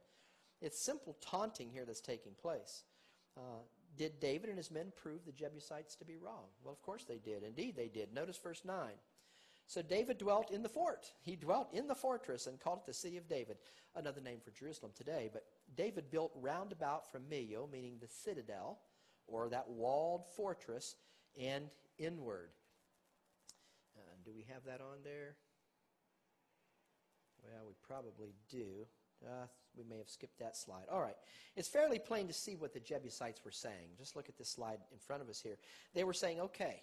It's simple taunting here that's taking place. Did David and his men prove the Jebusites to be wrong? Well, of course they did. Indeed they did. Notice verse 9. So David dwelt in the fort. He dwelt in the fortress and called it the city of David, another name for Jerusalem today. But David built round about from Millo, meaning the citadel, or that walled fortress, and inward. Do we have that on there? Well, we probably do. We may have skipped that slide. All right. It's fairly plain to see what the Jebusites were saying. Just look at this slide in front of us here. They were saying, okay,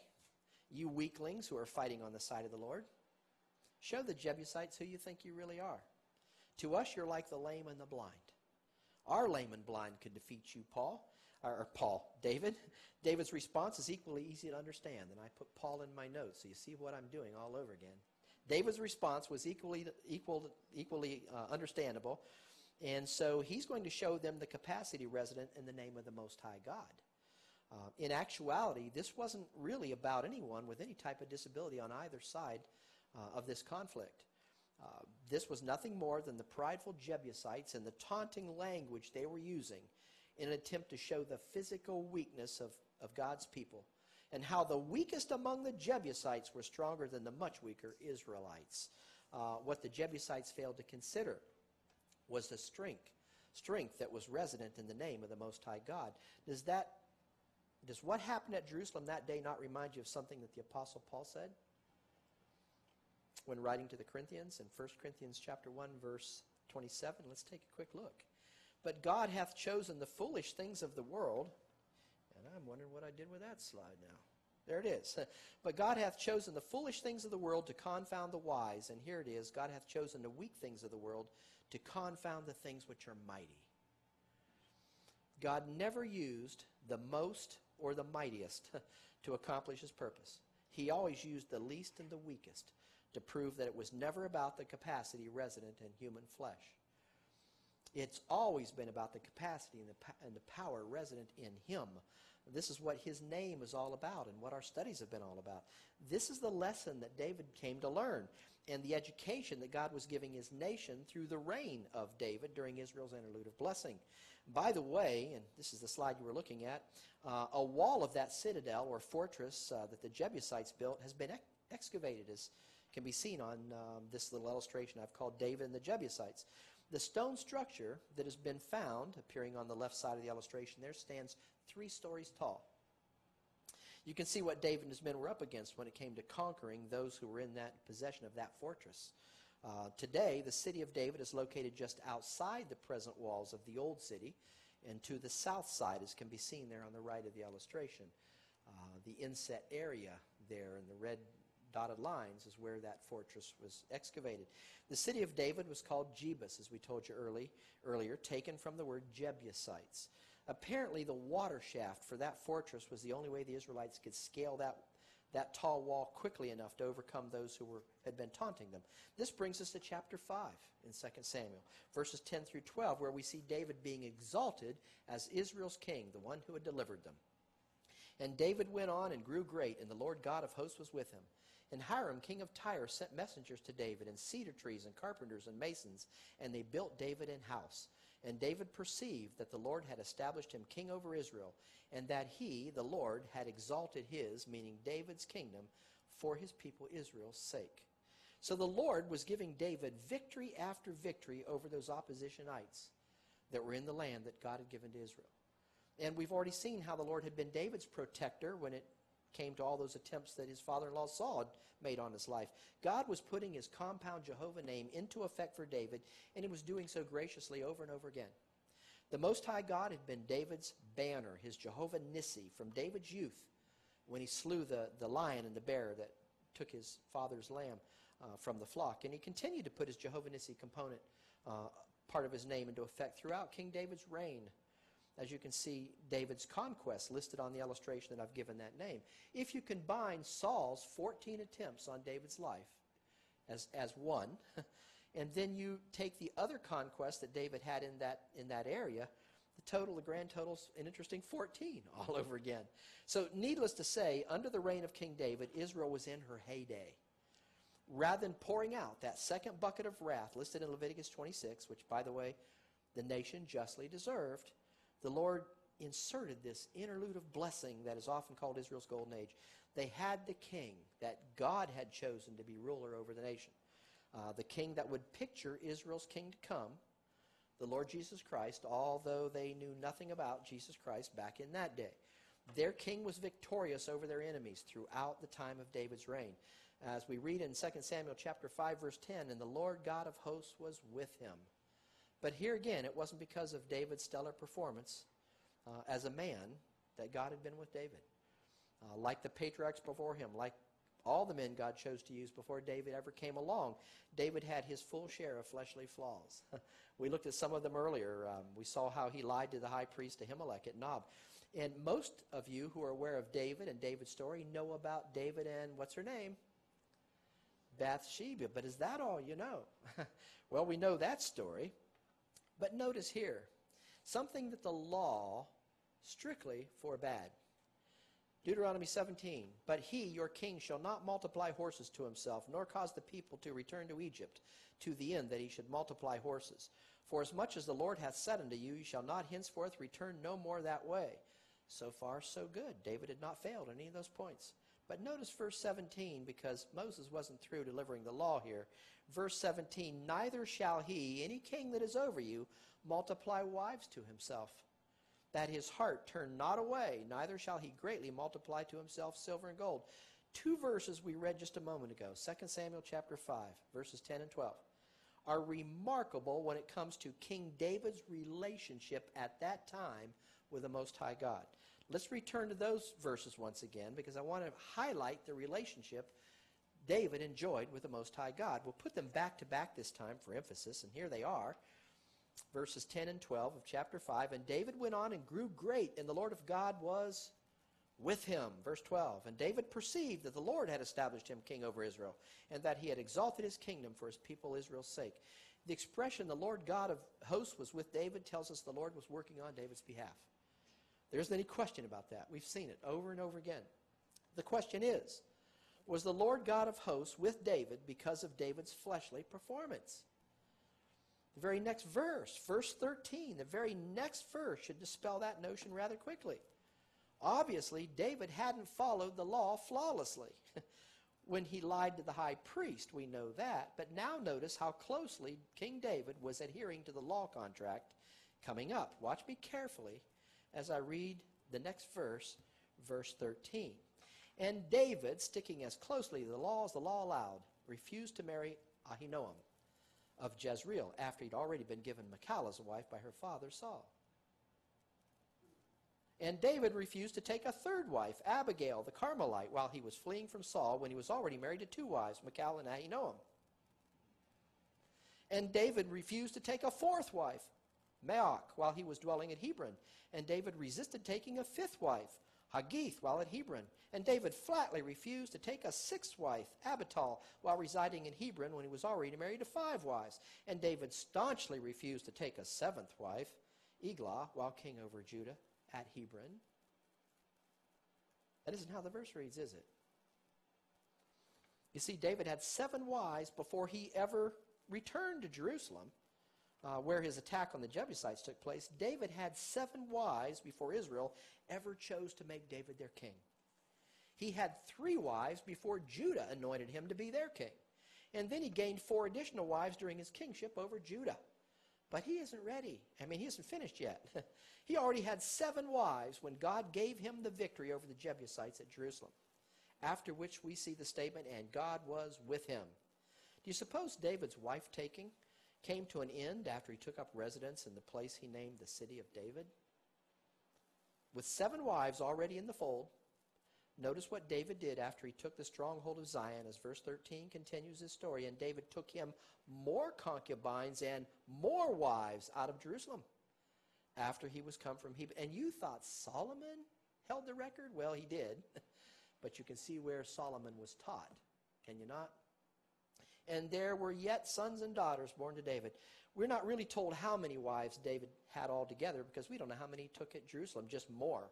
you weaklings who are fighting on the side of the Lord, show the Jebusites who you think you really are. To us, you're like the lame and the blind. Our lame and blind could defeat you, David. David's response is equally easy to understand, and I put Paul in my notes, so you see what I'm doing all over again. David's response was equally understandable, and so he's going to show them the capacity resident in the name of the Most High God. In actuality, this wasn't really about anyone with any type of disability on either side of this conflict. This was nothing more than the prideful Jebusites and the taunting language they were using in an attempt to show the physical weakness of God's people, and how the weakest among the Jebusites were stronger than the much weaker Israelites. What the Jebusites failed to consider was the strength that was resident in the name of the Most High God. Does what happened at Jerusalem that day not remind you of something that the Apostle Paul said when writing to the Corinthians in 1 Corinthians chapter 1, verse 27? Let's take a quick look. But God hath chosen the foolish things of the world, and I'm wondering what I did with that slide now. There it is. But God hath chosen the foolish things of the world to confound the wise, and here it is, God hath chosen the weak things of the world to confound the things which are mighty. God never used the most or the mightiest to accomplish his purpose. He always used the least and the weakest to prove that it was never about the capacity resident in human flesh. It's always been about the capacity and the power resident in him. This is what his name is all about and what our studies have been all about. This is the lesson that David came to learn and the education that God was giving his nation through the reign of David during Israel's interlude of blessing. By the way, and this is the slide you were looking at, a wall of that citadel or fortress that the Jebusites built has been excavated, as can be seen on this little illustration I've called David and the Jebusites. The stone structure that has been found, appearing on the left side of the illustration there, stands 3 stories tall. You can see what David and his men were up against when it came to conquering those who were in that possession of that fortress. Today, the city of David is located just outside the present walls of the old city and to the south side, as can be seen there on the right of the illustration. The inset area there in the red dotted lines is where that fortress was excavated. The city of David was called Jebus, as we told you earlier, taken from the word Jebusites. Apparently, the water shaft for that fortress was the only way the Israelites could scale that tall wall quickly enough to overcome those who had been taunting them. This brings us to chapter 5 in 2 Samuel, verses 10 through 12, where we see David being exalted as Israel's king, the one who had delivered them. And David went on and grew great, and the Lord God of hosts was with him. And Hiram, king of Tyre, sent messengers to David, and cedar trees, and carpenters, and masons, and they built David an house. And David perceived that the Lord had established him king over Israel, and that he, the Lord, had exalted his, meaning David's kingdom, for his people Israel's sake. So the Lord was giving David victory after victory over those oppositionites that were in the land that God had given to Israel. And we've already seen how the Lord had been David's protector when it came to all those attempts that his father-in-law Saul had made on his life. God was putting his compound Jehovah name into effect for David, and he was doing so graciously over and over again. The Most High God had been David's banner, his Jehovah Nissi, from David's youth when he slew the lion and the bear that took his father's lamb from the flock. And he continued to put his Jehovah Nissi component, part of his name, into effect throughout King David's reign. As you can see, David's conquest listed on the illustration that I've given that name. If you combine Saul's 14 attempts on David's life as one, and then you take the other conquest that David had in that area, the grand total's an interesting 14 all over again. So needless to say, under the reign of King David, Israel was in her heyday. Rather than pouring out that second bucket of wrath listed in Leviticus 26, which, by the way, the nation justly deserved, the Lord inserted this interlude of blessing that is often called Israel's golden age. They had the king that God had chosen to be ruler over the nation. The king that would picture Israel's king to come, the Lord Jesus Christ, although they knew nothing about Jesus Christ back in that day. Their king was victorious over their enemies throughout the time of David's reign. As we read in 2 Samuel chapter 5, verse 10, and the Lord God of hosts was with him. But here again, it wasn't because of David's stellar performance as a man that God had been with David. Like the patriarchs before him, like all the men God chose to use before David ever came along, David had his full share of fleshly flaws. We looked at some of them earlier. We saw how he lied to the high priest Ahimelech at Nob. And most of you who are aware of David and David's story know about David and, what's her name? Bathsheba. But is that all you know? Well, we know that story. But notice here, something that the law strictly forbade. Deuteronomy 17, but he, your king, shall not multiply horses to himself, nor cause the people to return to Egypt, to the end that he should multiply horses. For as much as the Lord hath said unto you, you shall not henceforth return no more that way. So far, so good. David had not failed on any of those points. But notice verse 17, because Moses wasn't through delivering the law here. Verse 17, neither shall he, any king that is over you, multiply wives to himself, that his heart turn not away, neither shall he greatly multiply to himself silver and gold. Two verses we read just a moment ago, 2 Samuel chapter 5, verses 10 and 12, are remarkable when it comes to King David's relationship at that time with the Most High God. Let's return to those verses once again, because I want to highlight the relationship David enjoyed with the Most High God. We'll put them back to back this time for emphasis, and here they are. Verses 10 and 12 of chapter 5, and David went on and grew great, and the Lord of God was with him. Verse 12, and David perceived that the Lord had established him king over Israel, and that he had exalted his kingdom for his people Israel's sake. The expression, the Lord God of hosts was with David, tells us the Lord was working on David's behalf. There isn't any question about that. We've seen it over and over again. The question is, was the Lord God of hosts with David because of David's fleshly performance? The very next verse, verse 13, the very next verse should dispel that notion rather quickly. Obviously, David hadn't followed the law flawlessly. When he lied to the high priest, we know that. But now notice how closely King David was adhering to the law contract coming up. Watch me carefully as I read the next verse, verse 13. And David, sticking as closely to the law as the law allowed, refused to marry Ahinoam of Jezreel, after he'd already been given Michal as a wife by her father Saul. And David refused to take a third wife, Abigail the Carmelite, while he was fleeing from Saul, when he was already married to two wives, Michal and Ahinoam. And David refused to take a fourth wife, Maach, while he was dwelling at Hebron. And David resisted taking a fifth wife, Haggith, while at Hebron. And David flatly refused to take a sixth wife, Abital, while residing in Hebron when he was already married to five wives. And David staunchly refused to take a seventh wife, Eglah, while king over Judah at Hebron. That isn't how the verse reads, is it? You see, David had 7 wives before he ever returned to Jerusalem, where his attack on the Jebusites took place. David had 7 wives before Israel ever chose to make David their king. He had 3 wives before Judah anointed him to be their king. And then he gained 4 additional wives during his kingship over Judah. But he isn't ready. He isn't finished yet. He already had 7 wives when God gave him the victory over the Jebusites at Jerusalem. After which we see the statement, and God was with him. Do you suppose David's wife-taking came to an end after he took up residence in the place he named the city of David? With 7 wives already in the fold, notice what David did after he took the stronghold of Zion, as verse 13 continues his story. And David took him more concubines and more wives out of Jerusalem after he was come from Hebron. And you thought Solomon held the record? Well, he did. But you can see where Solomon was taught, can you not? And there were yet sons and daughters born to David. We're not really told how many wives David had altogether, because we don't know how many he took at Jerusalem, just more.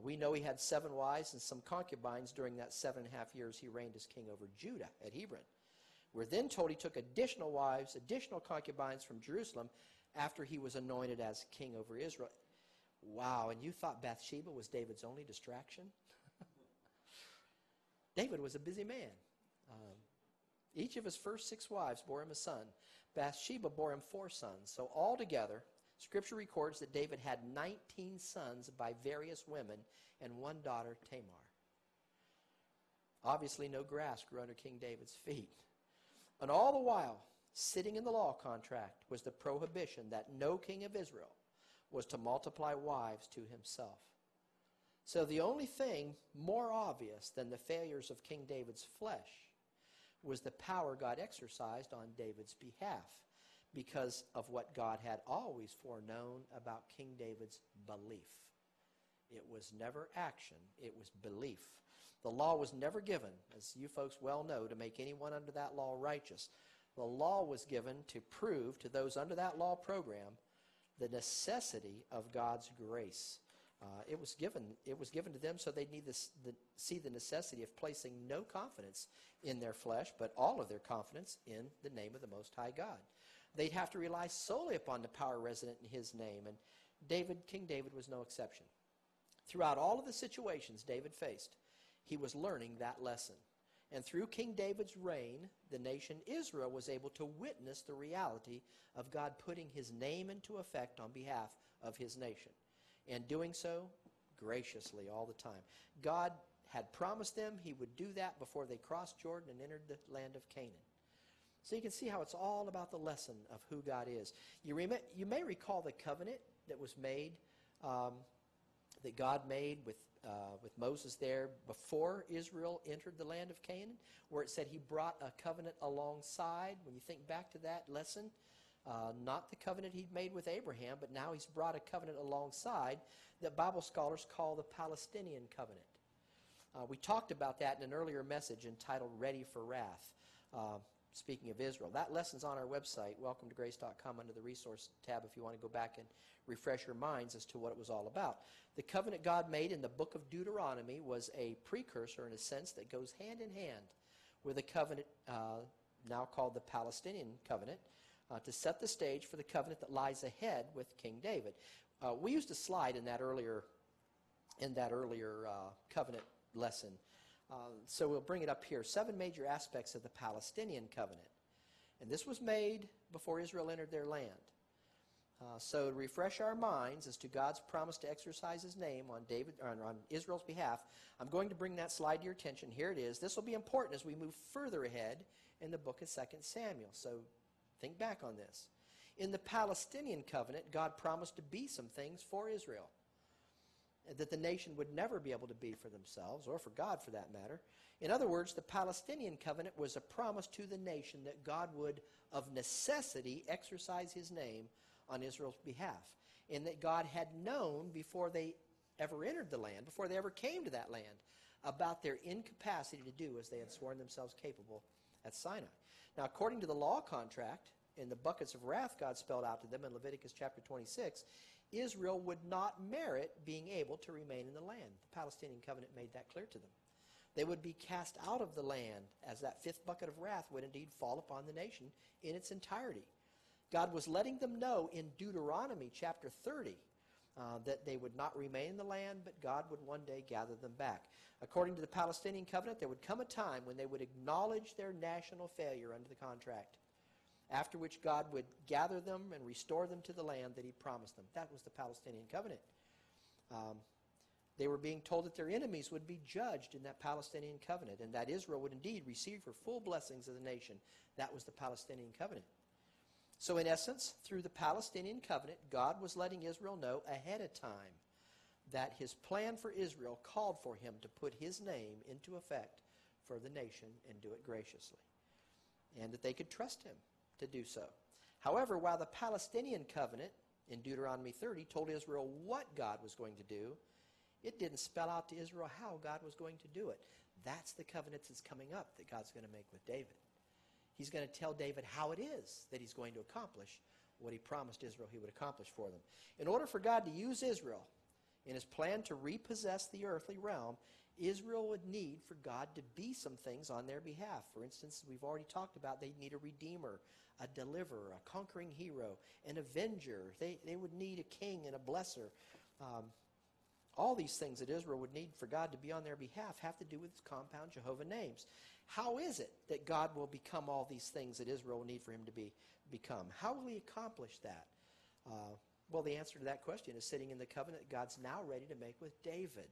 We know he had 7 wives and some concubines during that 7.5 years he reigned as king over Judah at Hebron. We're then told he took additional wives, additional concubines from Jerusalem after he was anointed as king over Israel. Wow, and you thought Bathsheba was David's only distraction? David was a busy man. Each of his first 6 wives bore him a son. Bathsheba bore him 4 sons. So altogether, Scripture records that David had 19 sons by various women and 1 daughter, Tamar. Obviously, no grass grew under King David's feet. And all the while, Sitting in the law contract was the prohibition that no king of Israel was to multiply wives to himself. So the only thing more obvious than the failures of King David's flesh was the power God exercised on David's behalf because of what God had always foreknown about King David's belief. It was never action, it was belief. The law was never given, as you folks well know, to make anyone under that law righteous. The law was given to prove to those under that law program the necessity of God's grace. It was given to them so they'd see the necessity of placing no confidence in their flesh, but all of their confidence in the name of the Most High God. They'd have to rely solely upon the power resident in his name, and King David was no exception. Throughout all of the situations David faced, he was learning that lesson. And through King David's reign, the nation Israel was able to witness the reality of God putting his name into effect on behalf of his nation, and doing so graciously all the time. God had promised them he would do that before they crossed Jordan and entered the land of Canaan. So you can see how it's all about the lesson of who God is. You may recall the covenant that was made, that God made with Moses there before Israel entered the land of Canaan, where it said he brought a covenant alongside. When you think back to that lesson, not the covenant he'd made with Abraham, but now he's brought a covenant alongside that Bible scholars call the Palestinian covenant. We talked about that in an earlier message entitled Ready for Wrath, speaking of Israel. That lesson's on our website, welcometograce.com, under the resource tab if you want to go back and refresh your minds as to what it was all about. The covenant God made in the book of Deuteronomy was a precursor, in a sense, that goes hand in hand with a covenant now called the Palestinian covenant, to set the stage for the covenant that lies ahead with King David. We used a slide in that earlier covenant lesson. So we'll bring it up here. 7 major aspects of the Palestinian covenant. And this was made before Israel entered their land. So to refresh our minds as to God's promise to exercise his name on Israel's behalf, I'm going to bring that slide to your attention. Here it is. This will be important as we move further ahead in the book of 2 Samuel. So think back on this. In the Palestinian covenant, God promised to be some things for Israel that the nation would never be able to be for themselves, or for God for that matter. In other words, the Palestinian covenant was a promise to the nation that God would, of necessity, exercise his name on Israel's behalf, and that God had known before they ever entered the land, before they ever came to that land, about their incapacity to do as they had sworn themselves capable at Sinai. Now, according to the law contract, in the buckets of wrath God spelled out to them in Leviticus chapter 26, Israel would not merit being able to remain in the land. The Palestinian covenant made that clear to them. They would be cast out of the land, as that 5th bucket of wrath would indeed fall upon the nation in its entirety. God was letting them know in Deuteronomy chapter 30 that they would not remain in the land, but God would one day gather them back. According to the Palestinian covenant, there would come a time when they would acknowledge their national failure under the contract, after which God would gather them and restore them to the land that he promised them. That was the Palestinian covenant. They were being told that their enemies would be judged in that Palestinian covenant, and that Israel would indeed receive her full blessings of the nation. That was the Palestinian covenant. So in essence, through the Palestinian covenant, God was letting Israel know ahead of time that his plan for Israel called for him to put his name into effect for the nation and do it graciously, and that they could trust him to do so. However, while the Palestinian covenant in Deuteronomy 30 told Israel what God was going to do, it didn't spell out to Israel how God was going to do it. That's the covenant that's coming up that God's going to make with David. He's going to tell David how it is that he's going to accomplish what he promised Israel he would accomplish for them. In order for God to use Israel in his plan to repossess the earthly realm, Israel would need for God to be some things on their behalf. For instance, we've already talked about they'd need a redeemer, a deliverer, a conquering hero, an avenger. They would need a king and a blesser. All these things that Israel would need for God to be on their behalf have to do with his compound Jehovah names. How is it that God will become all these things that Israel will need for him to become? How will he accomplish that? Well, the answer to that question is sitting in the covenant that God's now ready to make with David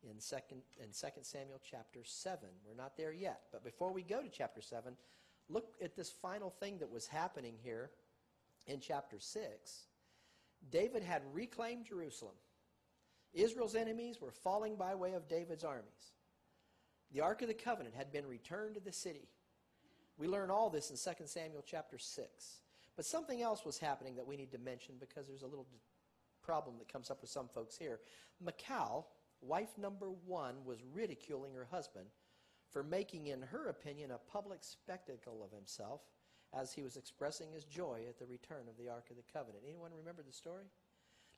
in 2 Samuel chapter 7. We're not there yet, but before we go to chapter 7, Look at this final thing that was happening here in chapter 6. David had reclaimed Jerusalem. Israel's enemies were falling by way of David's armies. The Ark of the Covenant had been returned to the city. We learn all this in 2 Samuel chapter 6. But something else was happening that we need to mention because there's a little problem that comes up with some folks here. Michal, wife number 1, was ridiculing her husband for making, in her opinion, a public spectacle of himself as he was expressing his joy at the return of the Ark of the Covenant. Anyone remember the story?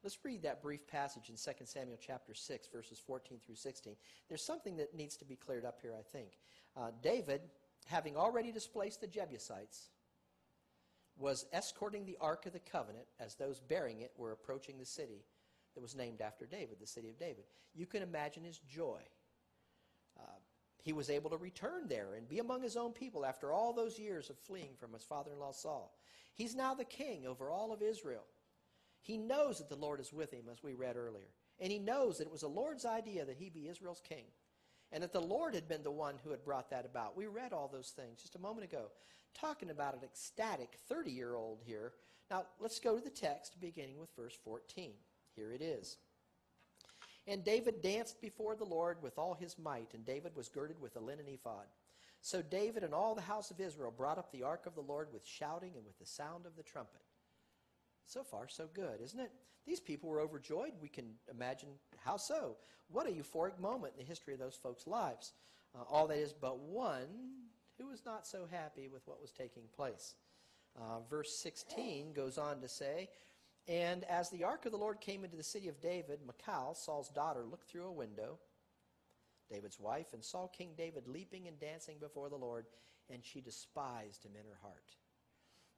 Let's read that brief passage in 2 Samuel chapter 6, verses 14 through 16. There's something that needs to be cleared up here, I think. David, having already displaced the Jebusites, was escorting the Ark of the Covenant as those bearing it were approaching the city that was named after David, the city of David. You can imagine his joy. He was able to return there and be among his own people after all those years of fleeing from his father-in-law Saul. He's now the king over all of Israel. He knows that the Lord is with him, as we read earlier. And he knows that it was the Lord's idea that he be Israel's king. And that the Lord had been the one who had brought that about. We read all those things just a moment ago, talking about an ecstatic 30-year-old here. Now, let's go to the text, beginning with verse 14. Here it is. And David danced before the Lord with all his might, and David was girded with a linen ephod. So David and all the house of Israel brought up the ark of the Lord with shouting and with the sound of the trumpet. So far, so good, isn't it? These people were overjoyed. We can imagine how so. What a euphoric moment in the history of those folks' lives. All that is but one who was not so happy with what was taking place. Verse 16 goes on to say, and as the ark of the Lord came into the city of David, Michal, Saul's daughter, looked through a window, David's wife, and saw King David leaping and dancing before the Lord, and she despised him in her heart.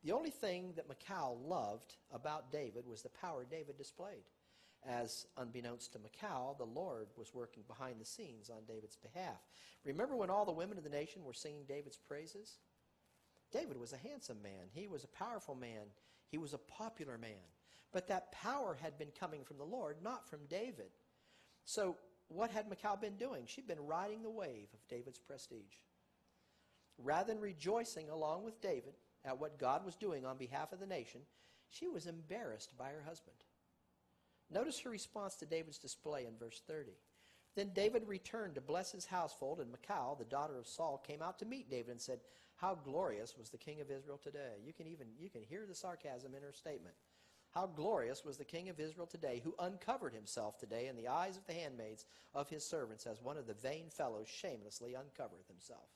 The only thing that Michal loved about David was the power David displayed. As unbeknownst to Michal, the Lord was working behind the scenes on David's behalf. Remember when all the women of the nation were singing David's praises? David was a handsome man. He was a powerful man. He was a popular man. But that power had been coming from the Lord, not from David. So what had Michal been doing? She'd been riding the wave of David's prestige. Rather than rejoicing along with David at what God was doing on behalf of the nation, she was embarrassed by her husband. Notice her response to David's display in verse 30. Then David returned to bless his household, and Michal, the daughter of Saul, came out to meet David and said, how glorious was the king of Israel today. You can hear the sarcasm in her statement. How glorious was the king of Israel today, who uncovered himself today in the eyes of the handmaids of his servants, as one of the vain fellows shamelessly uncovereth himself.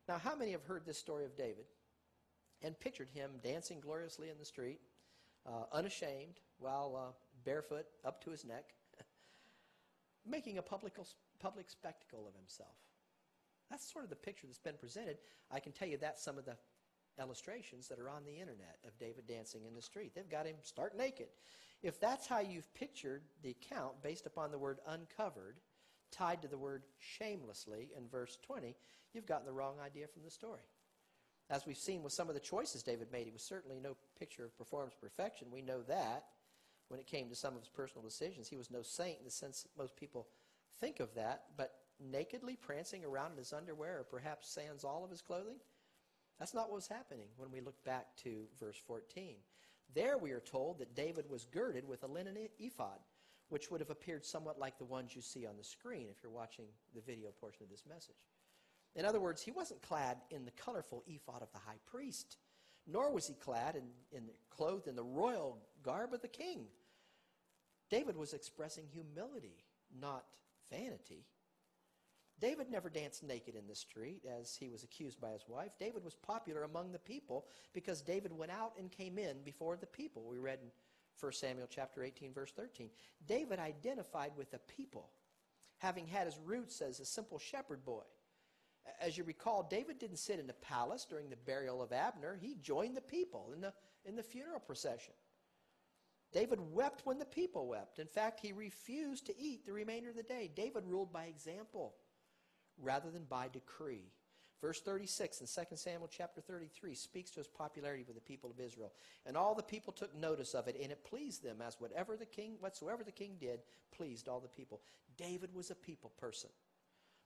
Now, how many have heard this story of David and pictured him dancing gloriously in the street, unashamed, while barefoot up to his neck, making a public spectacle of himself? That's sort of the picture that's been presented. I can tell you that's some of the illustrations that are on the internet of David dancing in the street. They've got him stark naked. If that's how you've pictured the account based upon the word uncovered, tied to the word shamelessly in verse 20, you've gotten the wrong idea from the story. As we've seen with some of the choices David made, he was certainly no picture of performance perfection. We know that when it came to some of his personal decisions. He was no saint in the sense that most people think of that, but nakedly prancing around in his underwear or perhaps sans all of his clothing, that's not what was happening when we look back to verse 14. There we are told that David was girded with a linen ephod, which would have appeared somewhat like the ones you see on the screen if you're watching the video portion of this message. In other words, he wasn't clad in the colorful ephod of the high priest, nor was he clad clothed in the royal garb of the king. David was expressing humility, not vanity. David never danced naked in the street as he was accused by his wife. David was popular among the people because David went out and came in before the people. We read in 1 Samuel chapter 18, verse 13. David identified with the people, having had his roots as a simple shepherd boy. As you recall, David didn't sit in the palace during the burial of Abner. He joined the people in the funeral procession. David wept when the people wept. In fact, he refused to eat the remainder of the day. David ruled by example rather than by decree. Verse 36 in 2 Samuel chapter 33 speaks to his popularity with the people of Israel. And all the people took notice of it, and it pleased them, as whatsoever the king did pleased all the people. David was a people person.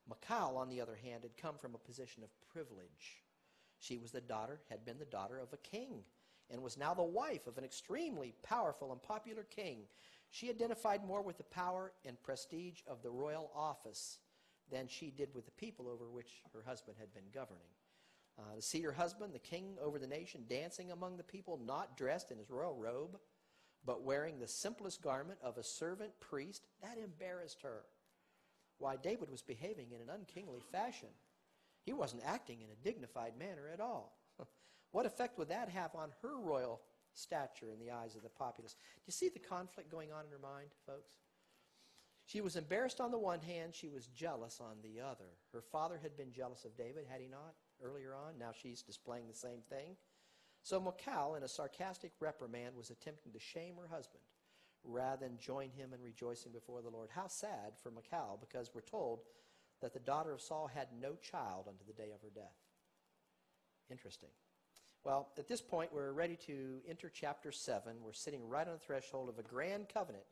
Michal, on the other hand, had come from a position of privilege. She was had been the daughter of a king, and was now the wife of an extremely powerful and popular king. She identified more with the power and prestige of the royal office than she did with the people over which her husband had been governing. To see her husband, the king over the nation, dancing among the people, not dressed in his royal robe, but wearing the simplest garment of a servant priest, that embarrassed her. Why, David was behaving in an unkingly fashion. He wasn't acting in a dignified manner at all. What effect would that have on her royal stature in the eyes of the populace? Do you see the conflict going on in her mind, folks? She was embarrassed on the one hand, she was jealous on the other. Her father had been jealous of David, had he not, earlier on? Now she's displaying the same thing. So Michal, in a sarcastic reprimand, was attempting to shame her husband rather than join him in rejoicing before the Lord. How sad for Michal, because we're told that the daughter of Saul had no child unto the day of her death. Interesting. Well, at this point, we're ready to enter chapter 7. We're sitting right on the threshold of a grand covenant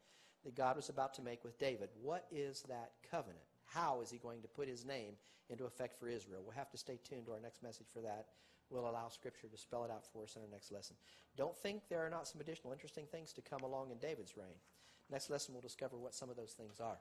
that God was about to make with David. What is that covenant? How is he going to put his name into effect for Israel? We'll have to stay tuned to our next message for that. We'll allow Scripture to spell it out for us in our next lesson. Don't think there are not some additional interesting things to come along in David's reign. Next lesson, we'll discover what some of those things are.